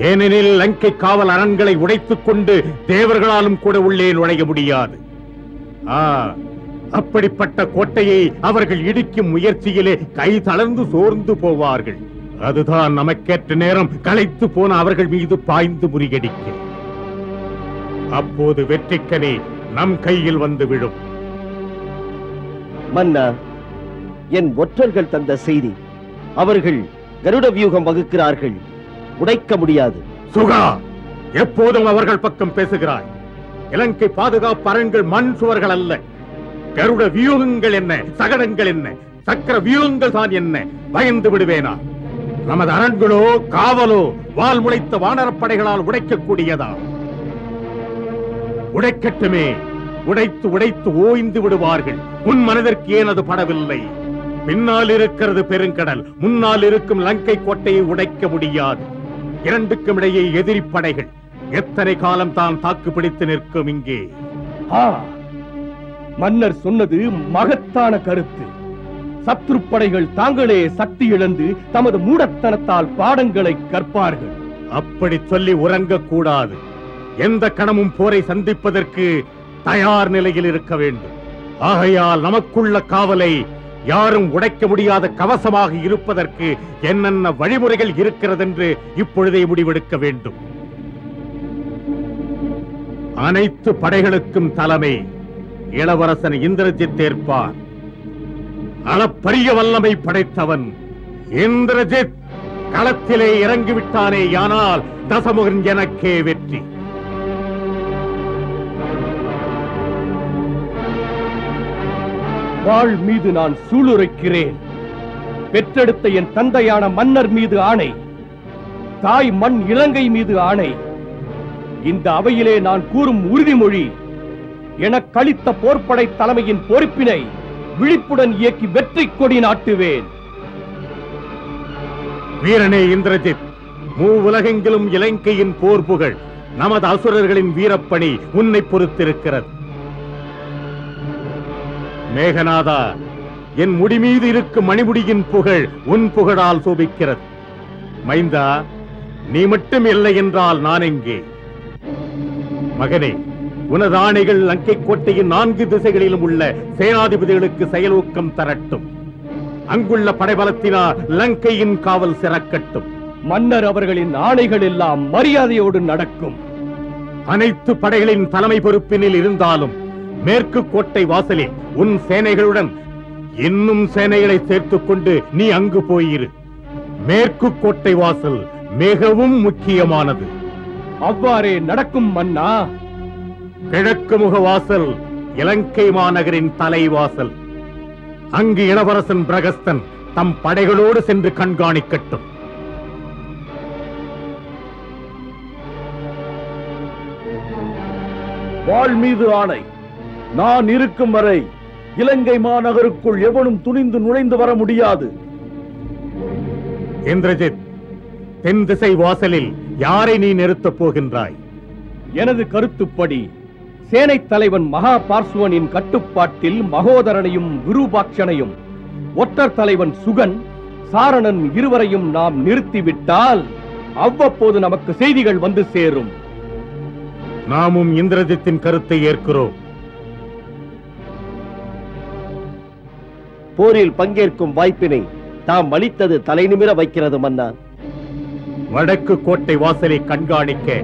ஏனெனில் லங்கை காவல் அரண்களை உடைத்துக் கொண்டு தேவர்களாலும் கூட உள்ளே நுழைய முடியாது. அப்படிப்பட்ட கோட்டையை அவர்கள் இடிக்கும் முயற்சியிலே கை தளர்ந்து சோர்ந்து போவார்கள். அதுதான் நமக்கேற்ற நேரம். களைத்து போன அவர்கள் மீது பாய்ந்து முறியடிக்க அப்போது வெற்றிக்கனே நம் கையில் வந்து விடும். மன்னா, என் ஒற்றர்கள் தந்த செய்தி. அவர்கள் கருட வியூகம் வகுக்கிறார்கள். உடைக்க முடியாது. சுகா, எப்போதும் அவர்கள் பக்கம் பேசுகிறாய். இலங்கை பாதுகாப்பு அரண்கள் மண் சுவர்கள் அல்ல. கருட வியூகங்கள் என்ன, சகடங்கள் என்ன, சக்கர வியூகங்கள் தான் என்ன, பயந்து விடுவேனா? நமது அரண்களோ காவலோ வால் முளைத்த வானரப்படைகளால் உடைக்கக்கூடியதா? உடைக்கட்டுமே. உடைத்து ஓய்ந்து விடுவார்கள். உன் மனதிற்கு ஏன் அது படவில்லை? பின்னால் இருக்கிறது பெருங்கடல். முன்னால் இருக்கும் லங்கை கோட்டையை உடைக்க முடியாது. இரண்டுக்கும் இடையே எதிரி படைகள். எத்தனை காலம் தான் தாக்கு பிடித்து நிற்கும் இங்கே? மன்னர் சொன்னது மகத்தான கருத்து. சத்ரு படைகள் தாங்களே சக்தி இழந்து தமது மூடத்தனத்தால் பாடங்களை கற்பார்கள். அப்படி சொல்லி உறங்க கூடாது. எந்த கணமும் போரை சந்திப்பதற்கு தயார் நிலையில் இருக்க வேண்டும். ஆகையால் நமக்குள்ள காவலை யாரும் உடைக்க முடியாத கவசமாக இருப்பதற்கு என்னென்ன வழிமுறைகள் இருக்கிறதென்று இப்பொழுதே முடிவெடுக்க வேண்டும். அனைத்து படைகளுக்கும் தலைமை இளவரசன் இந்திரஜித் ஏற்பார். அளப்பரிய வல்லமை படைத்தவன் இந்திரஜித் களத்திலே இறங்கிவிட்டானே, யானால் தசமுகன் எனக்கே வெற்றி. வாள் மீது நான் சூளுரைக்கிறேன். பெற்றெடுத்த என் தந்தையான மன்னர் மீது ஆணை, தாய் மண் இலங்கை மீது ஆணை. இந்த அவையிலே நான் கூறும் உறுதிமொழி, எனக்களித்த போர்ப்படை தலைமையின் பொறுப்பினை விழிப்புடன் இயக்கி வெற்றி கொடி நாட்டுவேன். வீரனே இந்திரஜித், மூவுலகெங்கிலும் இலங்கையின் போர் புகழ், நமது அசுரர்களின் வீரப்பணி உன்னை பொறுத்திருக்கிறது. மேகநாதா, என் முடிமீது இருக்கும் மணிமுடியின் புகழ் உன் புகழால் சோபிக்கிறது. மைந்தா, நீ மட்டும் இல்லை என்றால் நான் எங்கே? மகனே, உனது ஆணைகள் லங்கை கோட்டையின் 4 திசைகளிலும் உள்ள சேனாதிபதிகளுக்கு செயலூக்கம் தரட்டும். அங்குள்ள படைபலத்தினால் லங்கையின் காவல் சிறக்கட்டும். மன்னர் அவர்களின் ஆணைகள் எல்லாம் மரியாதையோடு நடக்கும். அனைத்து படைகளின் தலைமை பொறுப்பினில் இருந்தாலும் மேற்கு கோட்டை வாசலில் உன் சேனைகளுடன் இன்னும் சேனைகளை சேர்த்துக் கொண்டு நீ அங்கு போயிரு. மேற்கு கோட்டை வாசல் மிகவும் முக்கியமானது. அவ்வாறே நடக்கும் மன்னா. கிழக்கு முக வாசல் இலங்கை மாநகரின் தலைவாசல். அங்கு இளவரசன் பிரகஸ்தன் தம் படைகளோடு சென்று கண்காணிக்கட்டும். வாள் மீது ஆணை, நான் இருக்கும் வரை இலங்கை மாநகருக்குள் எவனும் துணிந்து நுழைந்து வர முடியாது. இந்திரஜித், தென் திசை வாசலில் யாரை நீ நிறுத்தப் போகின்றாய்? எனது கருத்துப்படி சேனை தலைவன் மகா பார்சுவனின் கட்டுப்பாட்டில் மகோதரனையும் விருபாட்சனையும், ஒற்றர் தலைவன் சுகன், சாரணன் இருவரையும் நாம் நிறுத்திவிட்டால் அவ்வப்போது நமக்கு செய்திகள் வந்து சேரும். நாமும் இந்திரஜித்தின் கருத்தை ஏற்கிறோம். போரில் பங்கேற்கும் வாய்ப்பினை தாம் அளித்தது தலைநிமிர வைக்கிறது மன்னா. வடக்கு கோட்டை வாசலை கண்காணிக்க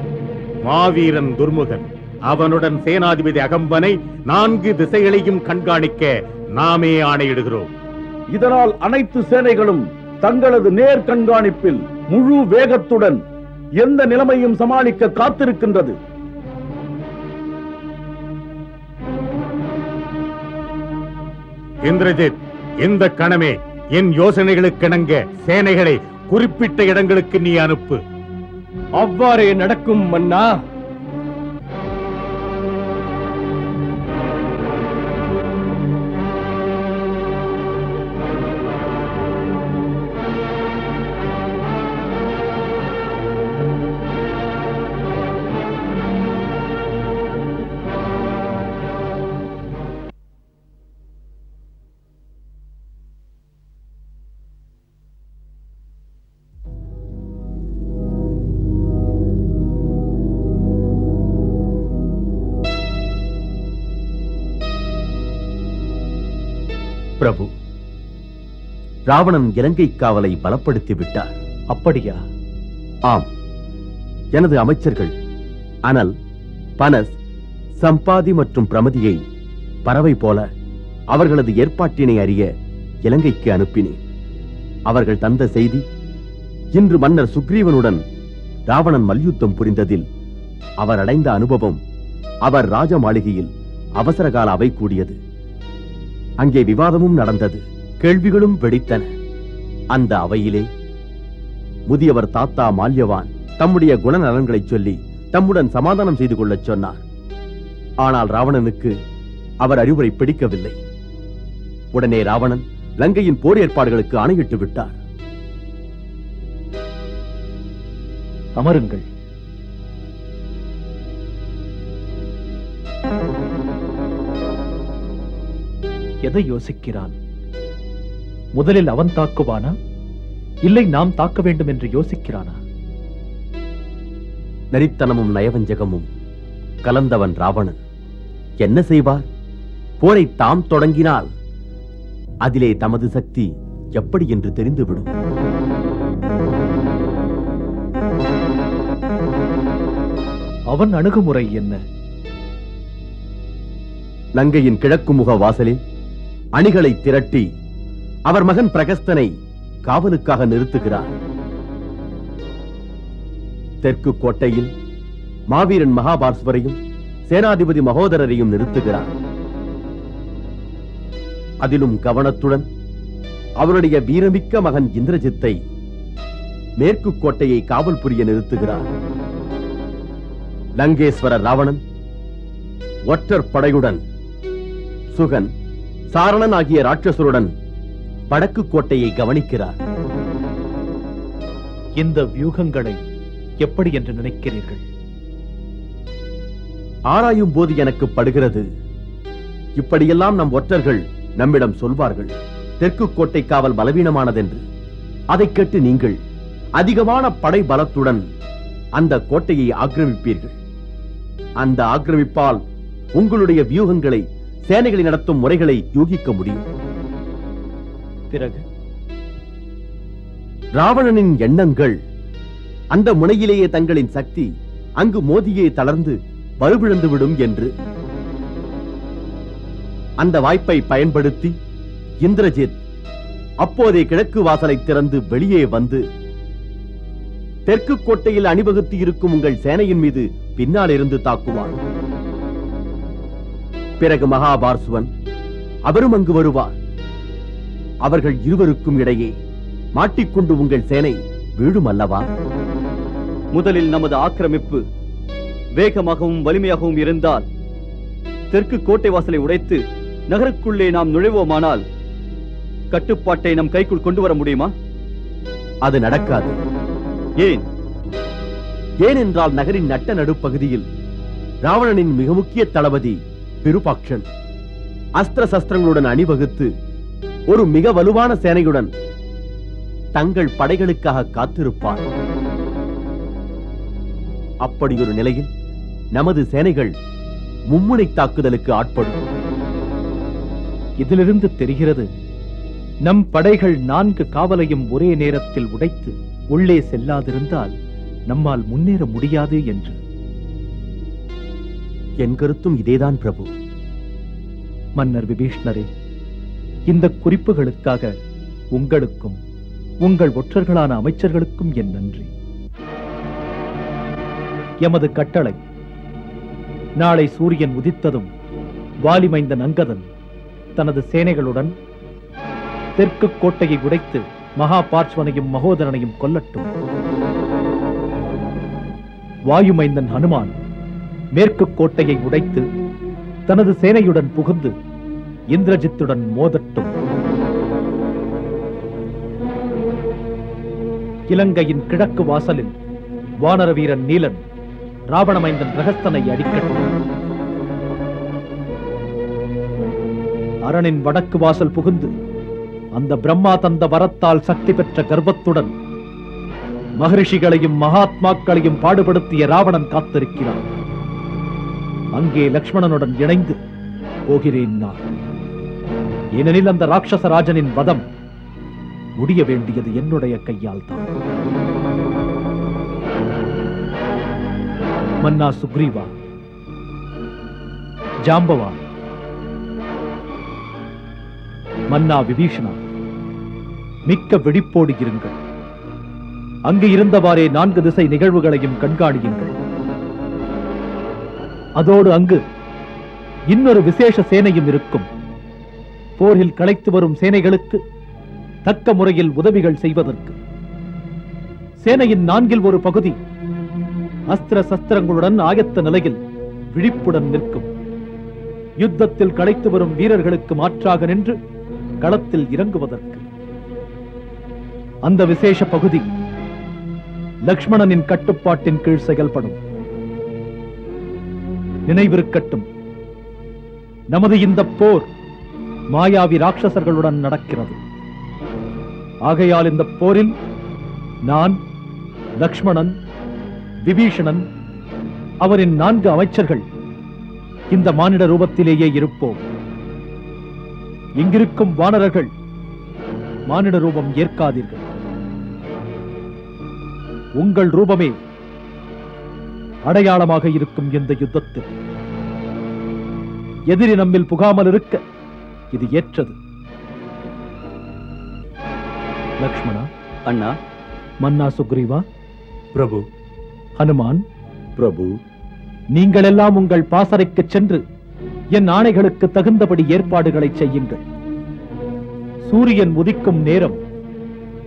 மாவீரன் துர்முகன், அவனுடன் சேனாதிபதி அகம்பனை 4 திசைகளையும் கண்காணிக்க நாமே ஆணையிடுகிறோம். இதனால் அனைத்து சேனைகளும் தங்களது நேர் கண்காணிப்பில் முழு வேகத்துடன் எந்த நிலைமையும் சமாளிக்க காத்திருக்கின்றது. இந்திரஜித், இந்த கணமே என் யோசனைகளுக்கிணங்க சேனைகளை குறிப்பிட்ட இடங்களுக்கு நீ அனுப்பு. அவ்வாறே நடக்கும் மன்னா. பிரபு, ராவணன் இலங்கை காவலை பலப்படுத்தி விட்டார். அப்படியா? ஆம். எனது அமைச்சர்கள் அனல், பனஸ், சம்பாதி மற்றும் பிரமதியை பறவை போல அவர்களது ஏற்பாட்டினை அறிய இலங்கைக்கு அனுப்பினேன். அவர்கள் தந்த செய்தி, இன்று மன்னர் சுக்ரீவனுடன் ராவணன் மல்யுத்தம் புரிந்ததில் அவர் அடைந்த அனுபவம். அவர் ராஜ மாளிகையில் அவசரகால அவை கூடியது. அங்கே விவாதமும் நடந்தது, கேள்விகளும் வெடித்தன. அந்த அவையிலே முதியவர் தாத்தா மால்யவான் தம்முடைய குணநலன்களை சொல்லி தம்முடன் சமாதானம் செய்து கொள்ளச் சொன்னார். ஆனால் ராவணனுக்கு அவர் அறிவுரை பிடிக்கவில்லை. உடனே ராவணன் லங்கையின் போர் ஏற்பாடுகளுக்கு ஆணையிட்டு விட்டார். அமருங்கள். எதை யோசிக்கிறான்? முதலில் அவன் தாக்குவானா, இல்லை நாம் தாக்க வேண்டும் என்று யோசிக்கிறானா? நரித்தனமும் நயவஞ்சகமும் கலந்தவன் ராவணன். என்ன செய்வார்? போரை தாம் தொடங்கினால் அதிலே தமது சக்தி எப்படி என்று தெரிந்துவிடும். அவன் அணுகுமுறை என்ன? லங்கையின் கிழக்கு முக வாசலில் அணிகளை திரட்டி அவர் மகன் பிரகஸ்தனை காவலுக்காக நிறுத்துகிறார். தெற்கு கோட்டையில் மாவீரன் மகாபார்ஸ்வரையும் சேனாதிபதி மகோதரரையும் நிறுத்துகிறார். அதிலும் கவனத்துடன் அவருடைய வீரமிக்க மகன் இந்திரஜித்தை மேற்கு கோட்டையை காவல் புரிய நிறுத்துகிறார். லங்கேஸ்வரர் ராவணன் ஒற்றர் படையுடன் சுகன், சாரணன் ஆகிய ராட்சசருடன் வடக்கு கோட்டையை கவனிக்கிறார். இந்த வியூகங்களை எப்படி என்று நினைக்கிறீர்கள்? ஆராயும் போது எனக்கு படுகிறது, இப்படியெல்லாம் நம் ஒற்றர்கள் நம்மிடம் சொல்வார்கள், தெற்கு கோட்டை காவல் பலவீனமானதென்று. அதை கேட்டு நீங்கள் அதிகமான படை பலத்துடன் அந்த கோட்டையை ஆக்கிரமிப்பீர்கள். அந்த ஆக்கிரமிப்பால் உங்களுடைய வியூகங்களை, சேனைகளை நடத்தும் முறைகளை யூகிக்க முடியும். பிறகு ராவணனின் எண்ணங்கள் அந்த முனையிலேயே தங்களின் சக்தி அங்கு மோதியே தளர்ந்து வலுவிழந்துவிடும் என்று. அந்த வாய்ப்பை பயன்படுத்தி இந்திரஜித் அப்போதே கிழக்கு வாசலை திறந்து வெளியே வந்து தெற்கு கோட்டையில் அணிவகுத்து இருக்கும் உங்கள் சேனையின் மீது பின்னால் இருந்து தாக்குவார். பிறகு மகாபார்சுவன் அவரும் அங்கு வருவார். அவர்கள் இருவருக்கும் இடையே மாட்டிக்கொண்டு உங்கள் சேனை வீழும் அல்லவா? முதலில் நமது ஆக்கிரமிப்பு வேகமாகவும் வலிமையாகவும் இருந்தால் தெற்கு கோட்டை வாசலை உடைத்து நகருக்குள்ளே நாம் நுழைவோமானால் கட்டுப்பாட்டை நம் கைக்குள் கொண்டு வர முடியுமா? அது நடக்காது. ஏன்? ஏனென்றால் நகரின் நட்ட நடுப்பகுதியில் ராவணனின் மிக முக்கிய தளபதி விருபாக்ஷன் அஸ்திர சஸ்திரங்களுடன் அணிவகுத்து ஒரு மிக வலுவான சேனையுடன் தங்கள் படைகளுக்காக காத்திருப்பார். அப்படியொரு நிலையில் நமது சேனைகள் மும்முனை தாக்குதலுக்கு ஆட்படும். இதிலிருந்து தெரிகிறது, நம் படைகள் 4 காவலையும் ஒரே நேரத்தில் உடைத்து உள்ளே செல்லாதிருந்தால் நம்மால் முன்னேற முடியாது என்று. என் கருத்தும் இதேதான் பிரபு. மன்னர் விபீஷ்ணரே, இந்த குறிப்புகளுக்காக உங்களுக்கும் உங்கள் ஒற்றர்களான அமைச்சர்களுக்கும் என் நன்றி. எமது கட்டளை, நாளை சூரியன் உதித்ததும் வாலிமைந்தன் அங்கதன் தனது சேனைகளுடன் தெற்கு கோட்டையை உடைத்து மகாபார்ஸ்வனையும் மகோதரனையும் கொல்லட்டும். வாயுமைந்தன் ஹனுமான் மேற்கு கோட்டையை உடைத்து தனது சேனையுடன் புகுந்து இந்திரஜித்துடன் மோதட்டும். இலங்கையின் கிழக்கு வாசலில் வானர வீரன் நீலன் ராவணமைந்தன் பிரகஸ்தனை அடிக்கட்டும். அரணின் வடக்கு வாசல் புகுந்து அந்த பிரம்மா தந்த வரத்தால் சக்தி பெற்ற கர்வத்துடன் மகரிஷிகளையும் மகாத்மாக்களையும் பாடுபடுத்திய ராவணன் காத்திருக்கிறான். அங்கே லக்ஷ்மணனுடன் இணைந்து போகிறேன் நான். ஏனெனில் அந்த ராட்சசராஜனின் வதம் முடிய வேண்டியது என்னுடைய கையால் தான். மன்னா சுக்ரீவா, ஜாம்பவா, மன்னா விபீஷணா, மிக்க வெடிப்போடு இருங்கள். அங்கு இருந்தவாறே 4 திசை நிகழ்வுகளையும் கண்காணியுங்கள். அதோடு அங்கு இன்னொரு விசேஷ சேனையும் இருக்கும். போரில் களைத்து வரும் சேனைகளுக்கு தக்க முறையில் உதவிகள் செய்வதற்கு. சேனையின் 4 ஒரு பகுதி அஸ்திர சஸ்திரங்களுடன் ஆயத்த நிலையில் விழிப்புடன் நிற்கும். யுத்தத்தில் களைத்து வரும் வீரர்களுக்கு மாற்றாக நின்று களத்தில் இறங்குவதற்கு. அந்த விசேஷ பகுதி லக்ஷ்மணனின் கட்டுப்பாட்டின் கீழ் செயல்படும். நினைவிருக்கட்டும், நமது இந்த போர் மாயாவி ராட்சசர்களுடன் நடக்கிறது. ஆகையால் இந்த போரில் நான், லக்ஷ்மணன், விபீஷணன், அவரின் 4 அமைச்சர்கள் இந்த மானிட ரூபத்திலேயே இருப்போம். இங்கிருக்கும் வானரர்கள் மானிட ரூபம் ஏற்காதீர்கள். உங்கள் ரூபமே அடையாளமாக இருக்கும் இந்த யுத்தத்தில் எதிரி நம்மில் புகாமல் இருக்க இது ஏற்றது. லக்ஷ்மணா, அண்ணா. மன்னா சுக்ரீவா, பிரபு. ஹனுமான், பிரபு. நீங்கள் எல்லாம் உங்கள் பாசறைக்கு சென்று என் ஆணைகளுக்கு தகுந்தபடி ஏற்பாடுகளை செய்யுங்கள். சூரியன் உதிக்கும் நேரம்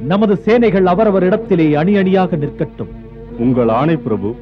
நமது சேனைகள் அவரவர் இடத்திலே அணி அணியாக நிற்கட்டும். உங்கள் ஆணை பிரபு.